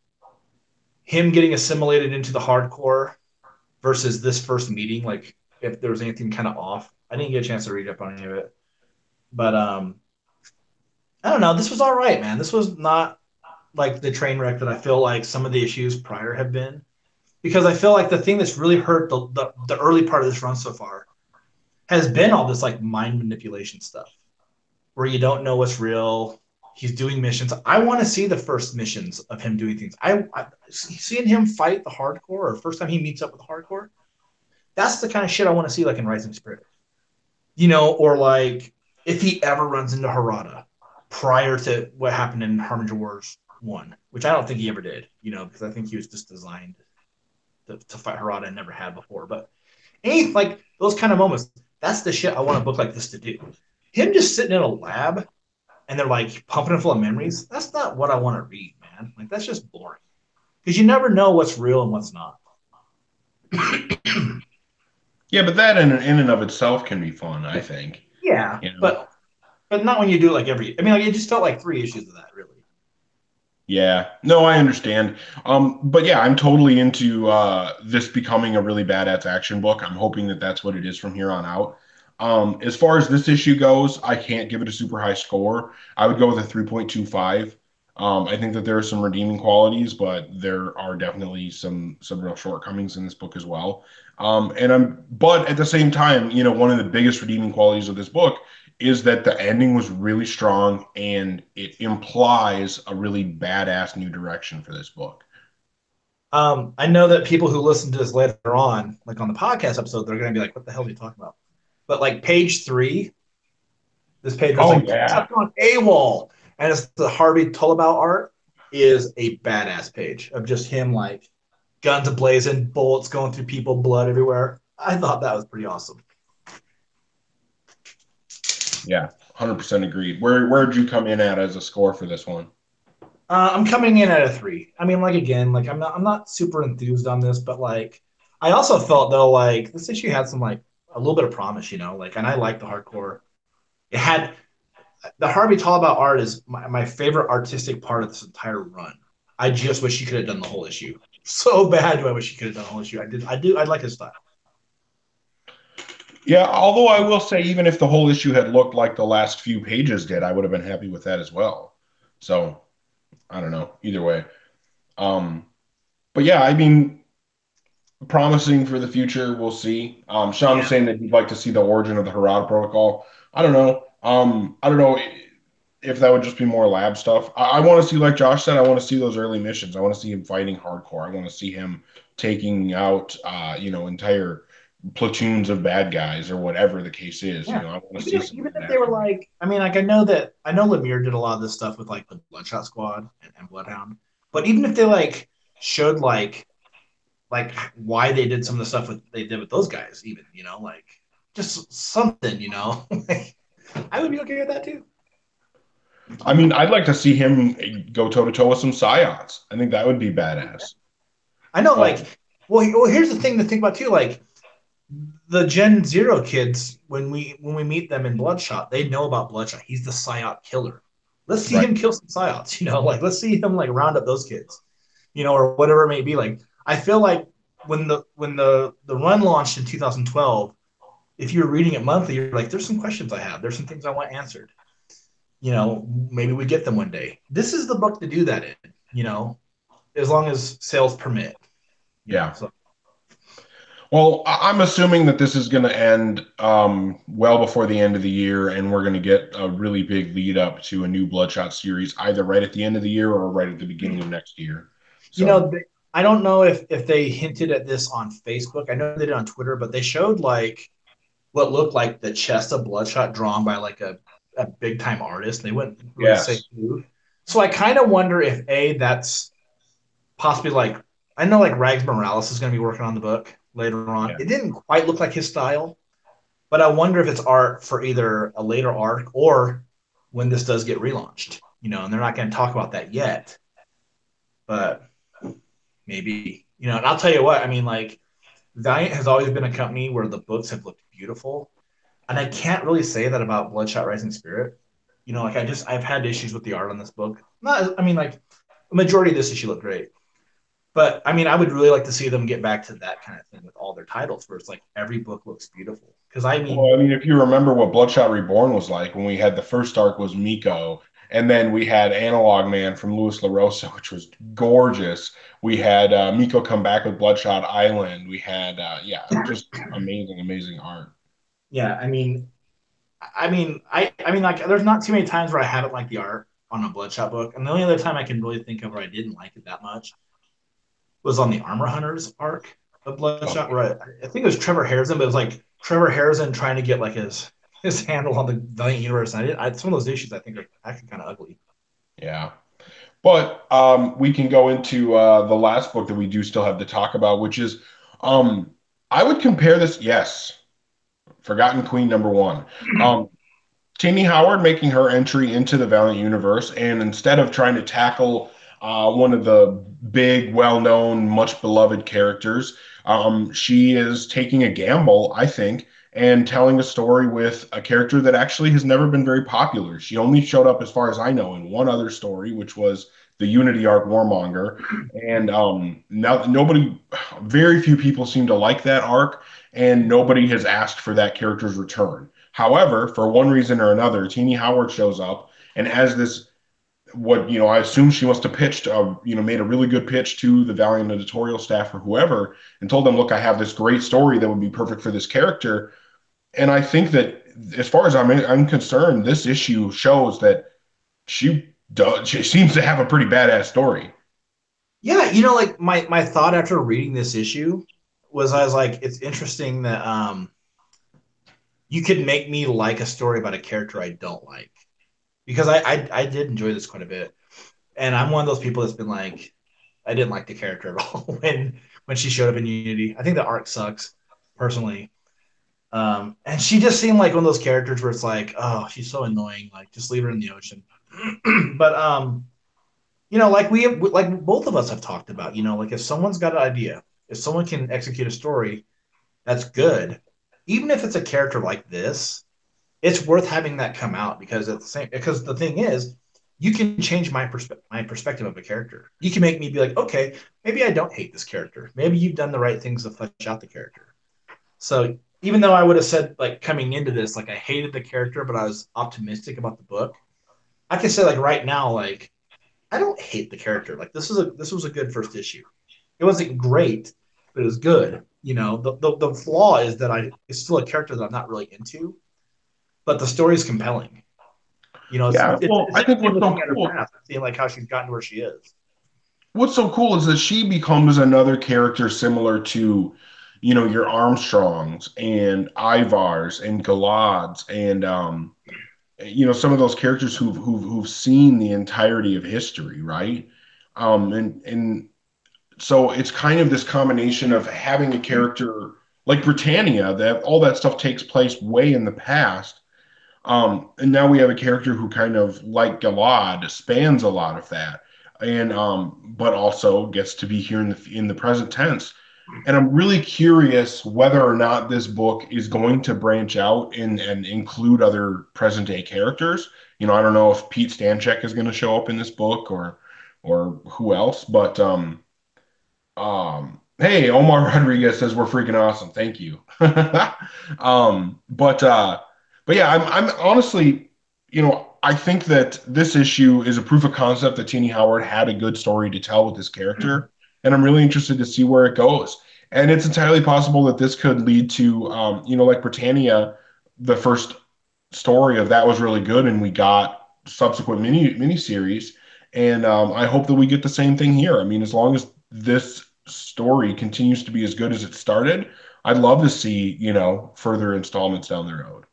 him getting assimilated into the Hardcore versus this first meeting, like if there was anything kind of off. I didn't get a chance to read up on any of it, but I don't know. This was all right, man. This was not like the train wreck that I feel like some of the issues prior have been, because I feel like the thing that's really hurt the early part of this run so far has been all this like mind manipulation stuff where you don't know what's real. He's doing missions. I want to see the first missions of him doing things. I seeing him fight the hardcore or first time he meets up with the hardcore. That's the kind of shit I want to see, like in Rising Spirit, or like if he ever runs into Harada prior to what happened in Harbinger Wars 1, which I don't think he ever did, because I think he was just designed to fight Harada and never had before. But any like those kind of moments, that's the shit I want a book like this to do. Him just sitting in a lab and they're like pumping it full of memories. That's not what I want to read, man. Like that's just boring because you never know what's real and what's not. Yeah, but that in and of itself can be fun, I think. Yeah, You know? but not when you do it like every. I mean, like it just felt like 3 issues of that, really. Yeah. No, I understand. But yeah, I'm totally into this becoming a really badass action book. I'm hoping that that's what it is from here on out. As far as this issue goes, I can't give it a super high score. I would go with a 3.25. I think that there are some redeeming qualities, but there are definitely some real shortcomings in this book as well. But at the same time, one of the biggest redeeming qualities of this book is that the ending was really strong and it implies a really badass new direction for this book. I know that people who listen to this later on, like on the podcast episode, they're going to be like, "What the hell are you talking about?" But like page 3, this page was Oh like yeah. stuck on AWOL, and it's the Harvey Tullabau art is a badass page of just him like guns blazing, bullets going through people, blood everywhere. I thought that was pretty awesome. Yeah, 100% agreed. Where'd you come in at as a score for this one? I'm coming in at a 3. I mean, like again, like I'm not super enthused on this, but like I also felt though like this issue had some like a little bit of promise, like, and I like the hardcore. It had the Harvey Tallbout art is my favorite artistic part of this entire run. I just wish he could have done the whole issue. So bad do I wish he could have done the whole issue. I like his style. Yeah, although I will say, even if the whole issue had looked like the last few pages did, I would have been happy with that as well. So I don't know. Either way. Um, but yeah, I mean, promising for the future. We'll see. Sean was Yeah. saying that he'd like to see the origin of the Harada Protocol. I don't know. I don't know if that would just be more lab stuff. I want to see, like Josh said, I want to see those early missions. I want to see him fighting hardcore. I want to see him taking out, entire platoons of bad guys or whatever the case is. Yeah. I want to Even see if some even of if that they were from him. like, I mean, like I know Lemire did a lot of this stuff with like the Bloodshot Squad and Bloodhound, but even if they like showed like why they did some of the stuff with they did with those guys, even like just something, I would be okay with that too. I mean, I'd like to see him go toe to toe with some Psyops. I think that would be badass. I know, Um, well, here's the thing to think about too, like the Gen Zero kids, when we meet them in Bloodshot, they know about Bloodshot. He's the psyop killer. Let's see right. him kill some psyops. Like let's see him like round up those kids, or whatever it may be. Like I feel like when the run launched in 2012, if you're reading it monthly, you're like, there's some questions I have. There's some things I want answered. Maybe we get them one day. This is the book to do that in. As long as sales permit. Yeah. So Well, I'm assuming that this is going to end well before the end of the year, and we're going to get a really big lead up to a new Bloodshot series, either right at the end of the year or right at the beginning of next year. you So, know, I don't know if they hinted at this on Facebook. I know they did on Twitter, but they showed like what looked like the chest of Bloodshot drawn by like a big time artist. They wouldn't really say yes. who. So I kind of wonder if that's possibly like I know like Rags Morales is going to be working on the book later on. Yeah. It didn't quite look like his style, but I wonder if it's art for either a later arc or when this does get relaunched. And they're not going to talk about that yet, but maybe. And I'll tell you what, I mean, like Valiant has always been a company where the books have looked beautiful. And I can't really say that about Bloodshot Rising Spirit. Like I've had issues with the art on this book. Not, I mean, like the majority of this issue looked great. But I mean, I would really like to see them get back to that kind of thing with all their titles where it's like every book looks beautiful. Because I Well, mean, I mean, if you remember what Bloodshot Reborn was like, when we had the first arc was Miko, and then we had Analog Man from Luis LaRosa, which was gorgeous. We had Miko come back with Bloodshot Island. We had, yeah, just amazing, amazing art. yeah, I mean, like, there's not too many times where I haven't liked the art on a Bloodshot book, and the only other time I can really think of where I didn't like it that much was on the Armor Hunters arc of Oh, Bloodshot, where I think it was Trevor Harrison, but it was like Trevor Harrison trying to get like his handle on the Valiant universe. And some of those issues I think are actually kind of ugly. yeah. But we can go into the last book that we do still have to talk about, which is um, I would compare this, yes, Forgotten Queen #1. Tini Howard making her entry into the Valiant universe, and instead of trying to tackle one of the big, well-known, much beloved characters, she is taking a gamble, I think, and telling a story with a character that actually has never been very popular. She only showed up, as far as I know, in one other story, which was the Unity arc Warmonger, and now nobody, very few people seem to like that arc, and nobody has asked for that character's return. However, for one reason or another, Teenie Howard shows up and has this what I assume she must have pitched, made a really good pitch to the Valiant editorial staff or whoever, and told them, "Look, I have this great story that would be perfect for this character." And I think that, as far as I'm concerned, this issue shows that she seems to have a pretty badass story. Yeah, like my thought after reading this issue was I was like, it's interesting that you could make me like a story about a character I don't like because I did enjoy this quite a bit, and I'm one of those people that's been like, I didn't like the character at all when she showed up in Unity. I think the arc sucks personally. And she just seemed like one of those characters where it's like, oh, she's so annoying. Like, just leave her in the ocean. But like like both of us have talked about, like if someone's got an idea, if someone can execute a story that's good, even if it's a character like this, it's worth having that come out because the thing is, you can change my perspective of a character. You can make me be like, okay, maybe I don't hate this character. Maybe you've done the right things to flesh out the character. So even though I would have said like coming into this, like I hated the character, but I was optimistic about the book, I can say like right now, like I don't hate the character. Like this was a good first issue. It wasn't great, but it was good. The flaw is that it's still a character that I'm not really into. but the story is compelling. You know, Yeah, well, it's I think interesting looking at her past, seeing like how she's gotten to where she is. what's so cool is that she becomes another character similar to, your Armstrongs and Ivars and Galads and some of those characters who've seen the entirety of history, right? And so it's kind of this combination of having a character like Britannia, that all that stuff takes place way in the past. And now we have a character who kind of, like Galad, spans a lot of that, and but also gets to be here in the present tense. And I'm really curious whether or not this book is going to branch out and include other present day characters. I don't know if Pete Stanchek is going to show up in this book or who else, but hey, Omar Rodriguez says we're freaking awesome. Thank you. But yeah, I'm honestly, I think that this issue is a proof of concept that Teenie Howard had a good story to tell with this character, and I'm really interested to see where it goes. And it's entirely possible that this could lead to, like Britannia, the first story of that was really good, and we got subsequent miniseries. And I hope that we get the same thing here. I mean, as long as this story continues to be as good as it started, I'd love to see, further installments down the road.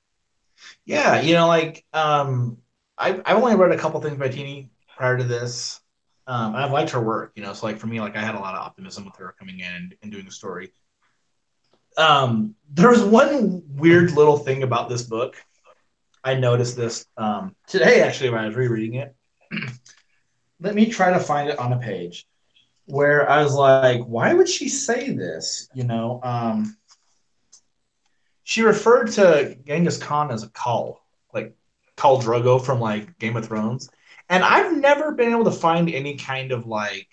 Yeah, I've only read a couple things by Teeny prior to this. I've liked her work, so like for me, like I had a lot of optimism with her coming in and doing the story. There was one weird little thing about this book. I noticed this today actually when I was rereading it. Let me try to find it on a page where I was like, why would she say this? She referred to Genghis Khan as a Khal, like Khal Drogo from like Game of Thrones. And I've never been able to find any kind of like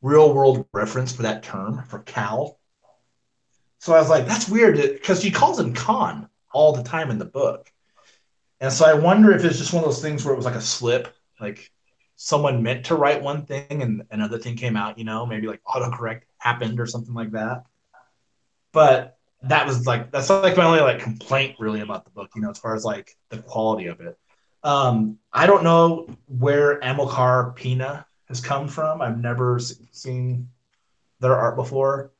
real world reference for that term for Cal. So I was like, that's weird because she calls him Khan all the time in the book. And so I wonder if it's just one of those things where it was like a slip, like someone meant to write one thing and another thing came out, maybe like autocorrect happened or something like that. But that's like my only like complaint really about the book, as far as like the quality of it. I don't know where Amilcar Pina has come from. I've never seen their art before,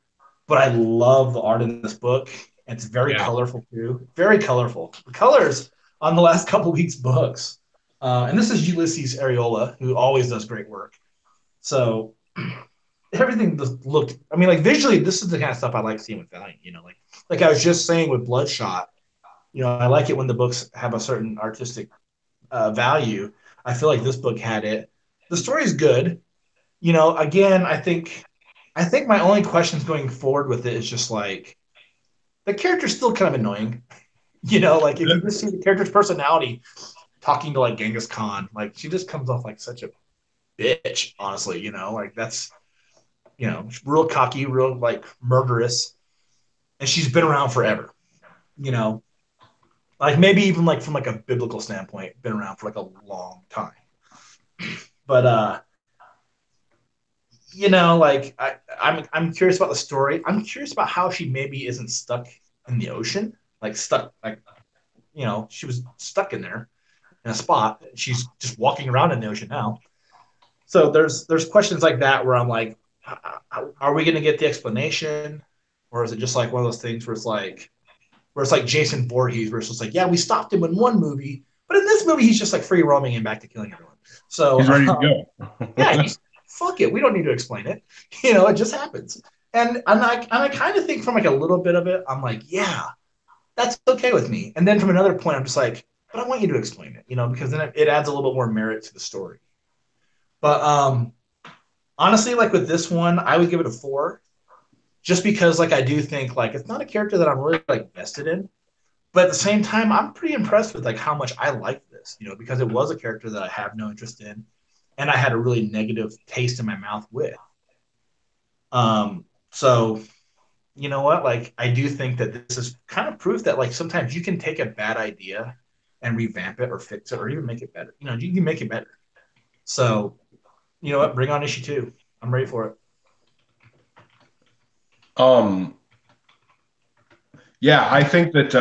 but I love the art in this book. It's very Yeah. colorful too. Very colorful. The colors on the last couple weeks' books. And this is Ulysses Areola, who always does great work. So everything just looked. I mean, like visually, this is the kind of stuff I like seeing with Valiant. Like I was just saying with Bloodshot. I like it when the books have a certain artistic value. I feel like this book had it. The story is good. Again, I think my only questions going forward with it is just like the character's still kind of annoying. Like if you just see the character's personality talking to like Genghis Khan, like she just comes off like such a bitch, honestly, like that's real cocky, real like murderous, and she's been around forever. You know, like maybe even like from like a biblical standpoint, been around for like a long time. But like I'm curious about the story. I'm curious about how she maybe isn't stuck in the ocean, like stuck, like she was stuck in there in a spot. She's just walking around in the ocean now. So there's questions like that where I'm like, are we going to get the explanation, or is it just like one of those things where it's like Jason Voorhees, where it's just like, yeah, we stopped him in one movie, but in this movie he's just like free roaming and back to killing everyone. So He's ready to yeah, go. fuck it, we don't need to explain it. It just happens. And I kind of think from like a little bit of it, I'm like, yeah, that's okay with me. And then from another point, I'm just like, but I want you to explain it, because then it adds a little bit more merit to the story. But honestly, like with this one, I would give it a 4, just because like I do think like it's not a character that I'm really like vested in, but at the same time, I'm pretty impressed with like how much I like this, because it was a character that I have no interest in, and I had a really negative taste in my mouth with. So you know what? Like I do think that this is kind of proof that like sometimes you can take a bad idea and revamp it or fix it or even make it better. You can make it better. So you know what? Bring on issue 2. I'm ready for it. Um, yeah, I think that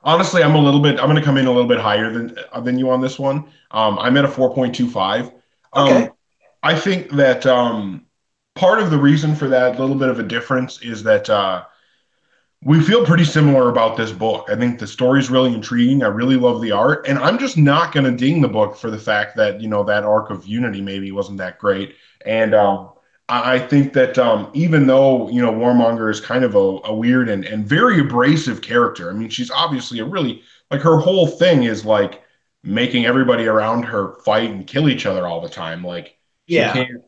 Honestly, I'm going to come in a little bit higher than you on this one. I'm at a 4.25. Okay. Um, I think that part of the reason for that little bit of a difference is that we feel pretty similar about this book. I think the story's really intriguing. I really love the art, and I'm just not going to ding the book for the fact that, that arc of Unity maybe wasn't that great. And I think that even though, Warmonger is kind of a weird and very abrasive character. I mean, she's obviously a really, like, her whole thing is like making everybody around her fight and kill each other all the time. Like, she Yeah. can't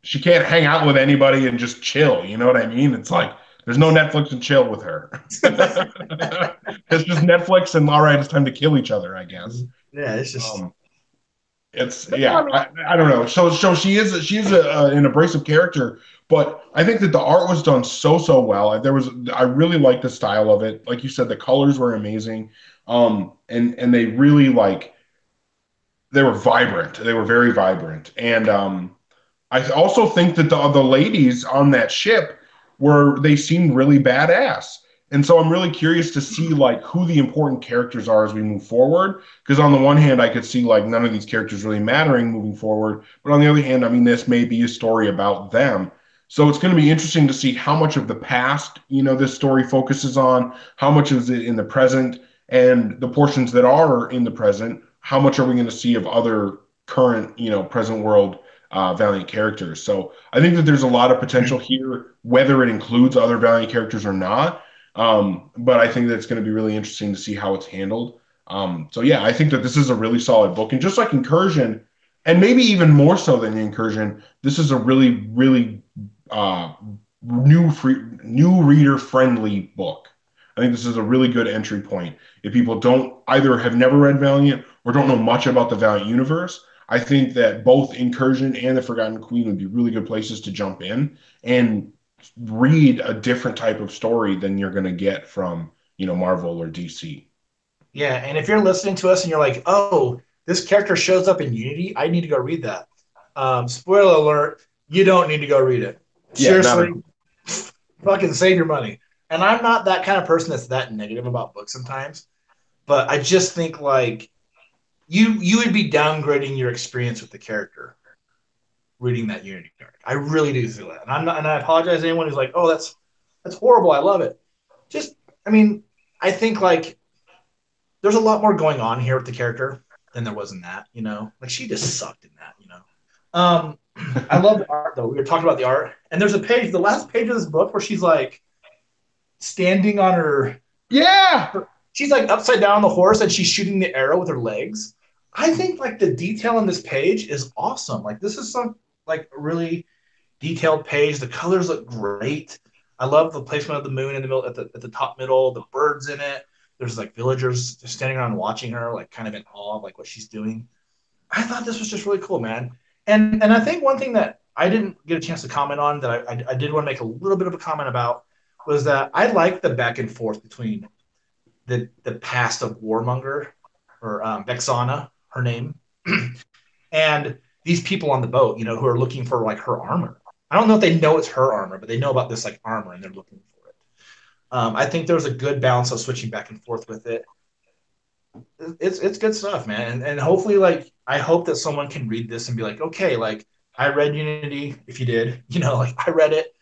she can't hang out with anybody and just chill. You know what I mean? It's like there's no Netflix and chill with her. It's just Netflix and all right, it's time to kill each other, I guess. Yeah, it's just. Um, it's But no, I yeah, mean, I don't know. So an abrasive character, but I think that the art was done so well. I really liked the style of it. Like you said, the colors were amazing. And they really they were vibrant. They were very vibrant. And I also think that the ladies on that ship they seemed really badass. And so I'm really curious to see like who the important characters are as we move forward. Because on the one hand, I could see like none of these characters really mattering moving forward. But on the other hand, I mean, this may be a story about them. So it's going to be interesting to see how much of the past, this story focuses on, how much is it in the present, and the portions that are in the present, how much are we going to see of other current, present world Valiant characters. So I think that there's a lot of potential here, whether it includes other Valiant characters or not. But I think that it's going to be really interesting to see how it's handled. So yeah, I think that this is a really solid book, and just like Incursion, and maybe even more so than Incursion, this is a really uh, new reader friendly book. I think this is a really good entry point. If people don't either have never read Valiant or don't know much about the Valiant universe, I think that both Incursion and The Forgotten Queen would be really good places to jump in and read a different type of story than you're going to get from, Marvel or DC. yeah. And if you're listening to us and you're like, oh, this character shows up in Unity, I need to go read that. Spoiler alert, you don't need to go read it. Yeah, not Seriously, fucking save your money. And I'm not that kind of person that's that negative about books sometimes, but I just think like you would be downgrading your experience with the character reading that Unity arc. I really do feel that, and I'm not. And I apologize to anyone who's like, "Oh, that's horrible. I love it." Just, I mean, I think like there's a lot more going on here with the character than there was in that. Like she just sucked in that. I love the art though. We were talking about the art, and there's a page, the last page of this book, where she's like standing on yeah, she's like upside down on the horse, and she's shooting the arrow with her legs. I think like the detail on this page is awesome. Like this is some like really detailed page. The colors look great. I love the placement of the moon in the middle at the top middle, the birds in it. There's like villagers just standing around watching her, like kind of in awe of like what she's doing. I thought this was just really cool, man. And I think one thing that I didn't get a chance to comment on that I did want to make a little bit of a comment about was that I like the back and forth between the past of Warmonger or Vexana, her name, and these people on the boat, who are looking for like her armor. I don't know if they know it's her armor, but they know about this like armor and they're looking for it. I think there's a good balance of switching back and forth with it. It's good stuff, man. And hopefully, like, I hope that someone can read this and be like, okay, like I read Unity. If you did, like I read it,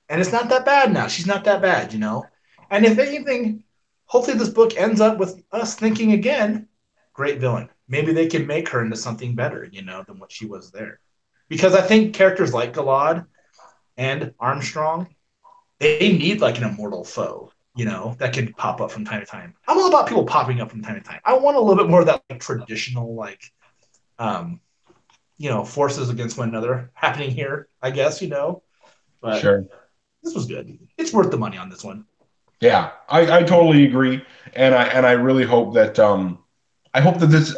and it's not that bad now. She's not that bad. And if anything, hopefully this book ends up with us thinking again, great villain. Maybe they can make her into something better, than what she was there. Because I think characters like Galad and Armstrong, they need like an immortal foe, that can pop up from time to time. I'm all about people popping up from time to time. I want a little bit more of that like traditional, like, um, forces against one another happening here, I guess. But sure. this was good. It's worth the money on this one. Yeah, I totally agree, and I really hope that I hope that this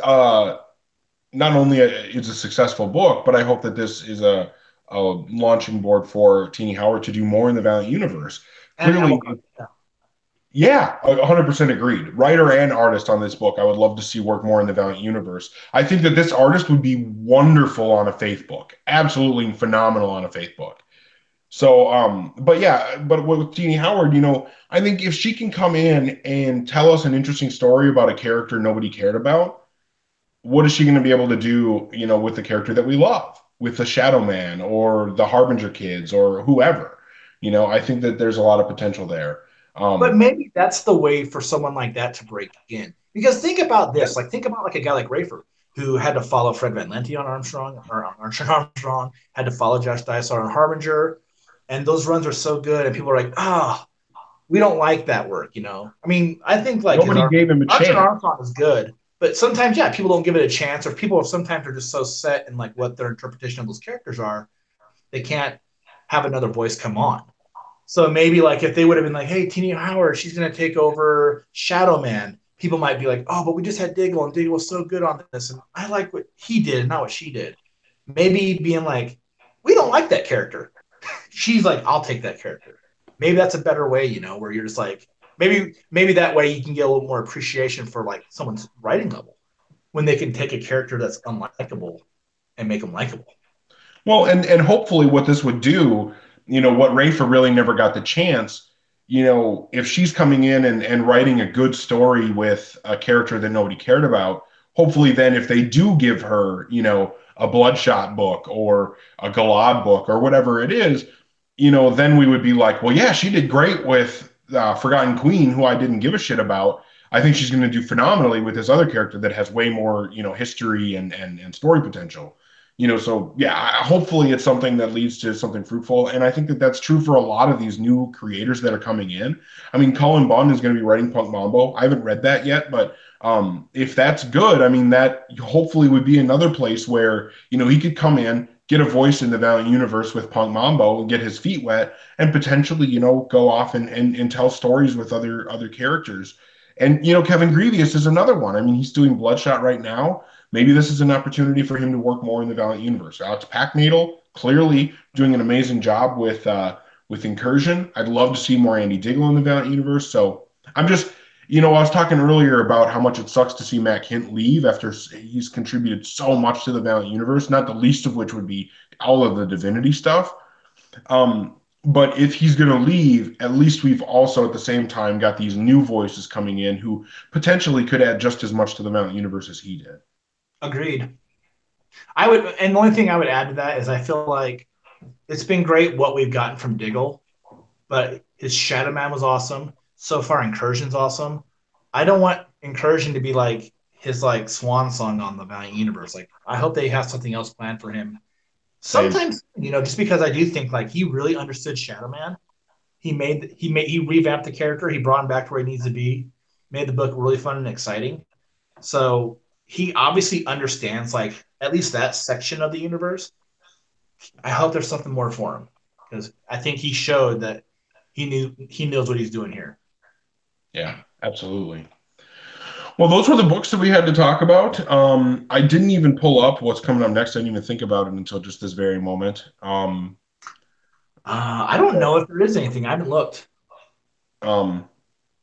not only is a successful book, but I hope that this is a launching board for Teeny Howard to do more in the Valiant universe. And Animal Clearly, Crossing. Yeah. yeah, 100% agreed. Writer and artist on this book, I would love to see work more in the Valiant universe. I think that this artist would be wonderful on a Faith book, absolutely phenomenal on a Faith book. So, but yeah, but with Jeannie Howard, I think if she can come in and tell us an interesting story about a character nobody cared about, what is she going to be able to do, with the character that we love, with the Shadow Man or the Harbinger kids or whoever? I think that there's a lot of potential there. But Um, maybe that's the way for someone like that to break in. Because think about yeah, this, like think about like a guy like Rafer who had to follow Fred Van Lente on Armstrong or on Armstrong, had to follow Josh Dysart on Harbinger, and those runs are so good, and people are like, we don't like that work, you know. I mean, I think like his nobody gave him a chance. Armstrong is good, but sometimes yeah, people don't give it a chance, or people sometimes are just so set in like what their interpretation of those characters are, they can't have another voice come on. So maybe like if they would have been like, hey, Tina Howard, she's gonna take over Shadow Man, people might be like, oh, but we just had Diggle and Diggle was so good on this, and I like what he did and not what she did. Maybe being like, we don't like that character. She's like, I'll take that character. Maybe that's a better way, you know, where you're just like, maybe that way you can get a little more appreciation for like someone's writing level when they can take a character that's unlikable and make them likable. Well, and hopefully what this would do, what Rafa really never got the chance, if she's coming in and writing a good story with a character that nobody cared about, hopefully then if they do give her, a Bloodshot book or a Galad book or whatever it is, then we would be like, well, yeah, she did great with Forgotten Queen, who I didn't give a shit about. I think she's going to do phenomenally with this other character that has way more, history and story potential. So yeah, hopefully it's something that leads to something fruitful. And I think that that's true for a lot of these new creators that are coming in. I mean, Cullen Bunn is going to be writing Punk Mambo. I haven't read that yet, but if that's good, I mean, that hopefully would be another place where, he could come in, get a voice in the Valiant universe with Punk Mambo and get his feet wet and potentially, go off and tell stories with other characters. And, Kevin Grievous is another one. I mean, he's doing Bloodshot right now. Maybe this is an opportunity for him to work more in the Valiant universe. Alex Packnadel clearly doing an amazing job with Incursion. I'd love to see more Andy Diggle in the Valiant universe. So I'm just, I was talking earlier about how much it sucks to see Matt Kent leave after he's contributed so much to the Valiant universe, not the least of which would be all of the Divinity stuff. Um, but if he's going to leave, at least we've also at the same time got these new voices coming in who potentially could add just as much to the Valiant universe as he did. Agreed. I would, and the only thing I would add to that is I feel like it's been great what we've gotten from Diggle, but his Shadow Man was awesome. So far, Incursion's awesome. I don't want Incursion to be like his like swan song on the Valiant universe. Like I hope they have something else planned for him. Same. Sometimes, you know, just because I do think like he really understood Shadow Man. He revamped the character. He brought him back to where he needs to be. Made the book really fun and exciting. So he obviously understands like at least that section of the universe. I hope there's something more for him because I think he showed that he knows what he's doing here. Yeah, absolutely. Well, those were the books that we had to talk about. I didn't even pull up what's coming up next. I didn't even think about it until just this very moment. I don't know if there is anything. I haven't looked. Um,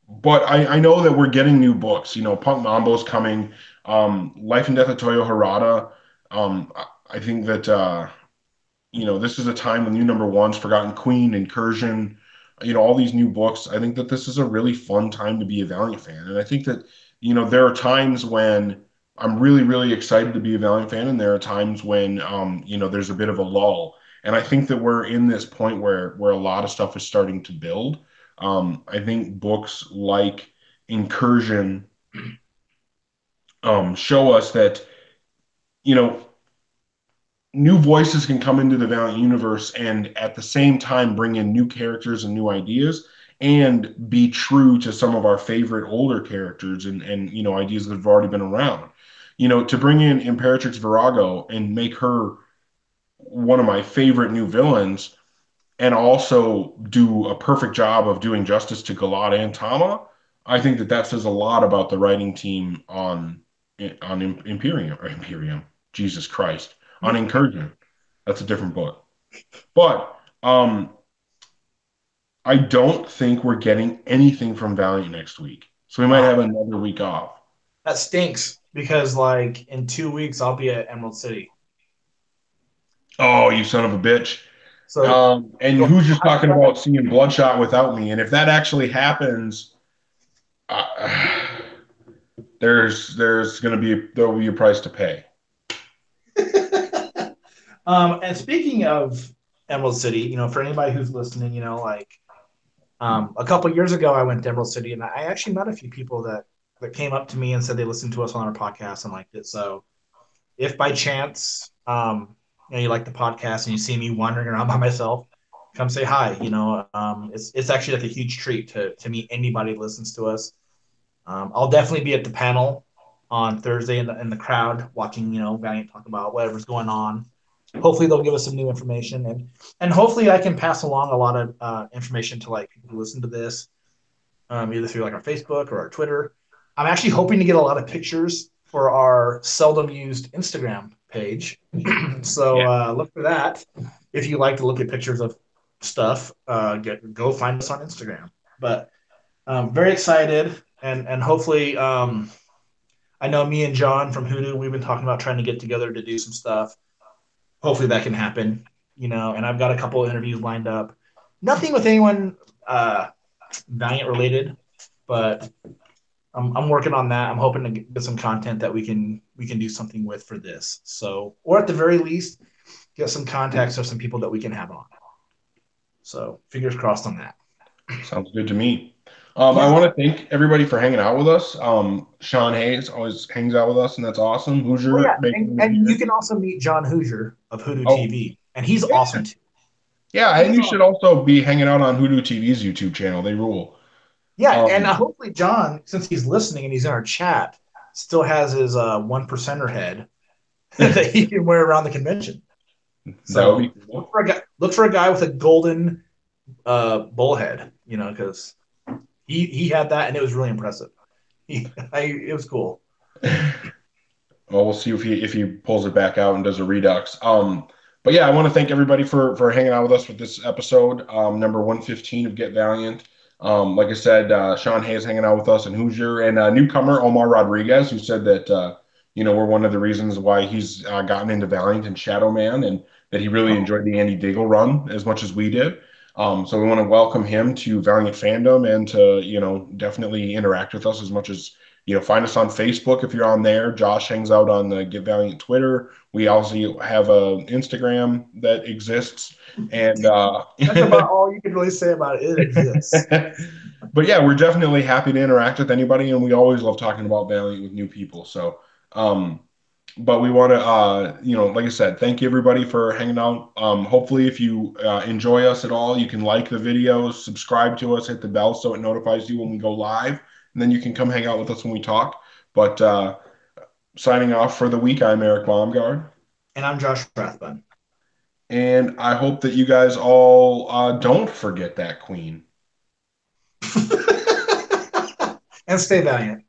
but I know that we're getting new books. Punk Mambo's coming. Life and Death of Toyo Harada. I think that this is a time when new number ones, Forgotten Queen, Incursion, all these new books. I think that this is a really fun time to be a Valiant fan. And I think that, there are times when I'm really, really excited to be a Valiant fan, and there are times when, there's a bit of a lull. And I think that we're in this point where a lot of stuff is starting to build. I think books like Incursion show us that, you know, new voices can come into the Valiant universe and at the same time bring in new characters and new ideas and be true to some of our favorite older characters and ideas that have already been around. To bring in Imperatrix Virago and make her one of my favorite new villains and also do a perfect job of doing justice to Galad and Tama, I think that that says a lot about the writing team on Imperium. Jesus Christ, on Incursion. That's a different book. But I don't think we're getting anything from Valiant next week. So we might Uh, have another week off. that stinks because like in 2 weeks I'll be at Emerald City. Oh, you son of a bitch. So And you'll who's just have talking fun. about seeing Bloodshot without me? And if that actually happens, uh, there's going to be there will be a price to pay. And speaking of Emerald City, for anybody who's listening, like a couple years ago, I went to Emerald City, and I actually met a few people that came up to me and said they listened to us on our podcast and liked it. So if by chance, you like the podcast and you see me wandering around by myself, come say hi. It's actually like a huge treat to meet anybody that listens to us. I'll definitely be at the panel on Thursday in the crowd watching, Valiant talk about whatever's going on. Hopefully they'll give us some new information, and hopefully I can pass along a lot of information to like people who listen to this, either through like our Facebook or our Twitter. I'm actually hoping to get a lot of pictures for our seldom used Instagram page. So Yeah. look for that. If you like to look at pictures of stuff, go find us on Instagram. But very excited, and hopefully, I know me and John from Hoodoo, we've been talking about trying to get together to do some stuff. Hopefully that can happen. And I've got a couple of interviews lined up. Nothing with anyone Valiant related, but I'm working on that. I'm hoping to get some content that we can do something with for this. So, or at the very least, get some contacts of some people that we can have on. So, fingers crossed on that. Sounds good to me. I Yeah, want to thank everybody for hanging out with us. Sean Hayes always hangs out with us, and that's awesome. oh yeah, Hoosier making an and you appearance. can also meet John Hoosier of Hoodoo Oh, TV, and he's yeah. awesome too. Yeah, and He's you should awesome. also be hanging out on Hoodoo TV's YouTube channel. They rule. Yeah, and Um, hopefully John, since he's listening and he's in our chat, still has his one percenter head that he can wear around the convention. that would be So cool. look for a guy with a golden bullhead, because he had that and it was really impressive. It was cool. Well, we'll see if he pulls it back out and does a redux. But yeah, I want to thank everybody for hanging out with us with this episode, number 115 of Get Valiant. Like I said, Sean Hayes hanging out with us and Hoosier and newcomer Omar Rodriguez, who said that we're one of the reasons why he's gotten into Valiant and Shadow Man, and that he really Oh, enjoyed the Andy Diggle run as much as we did. So we want to welcome him to Valiant fandom and to definitely interact with us as much as find us on Facebook if you're on there. Josh hangs out on the Get Valiant Twitter. We also have a Instagram that exists, and that's about all you can really say about it. It exists. but yeah, we're definitely happy to interact with anybody, and we always love talking about Valiant with new people. So, um, but we want to, like I said, thank you everybody for hanging out. Hopefully, if you enjoy us at all, you can like the videos, subscribe to us, hit the bell so it notifies you when we go live, and then you can come hang out with us when we talk. But signing off for the week, I'm Eric Baumgard, And I'm Josh Rathbun. and I hope that you guys all don't forget that queen. And stay valiant.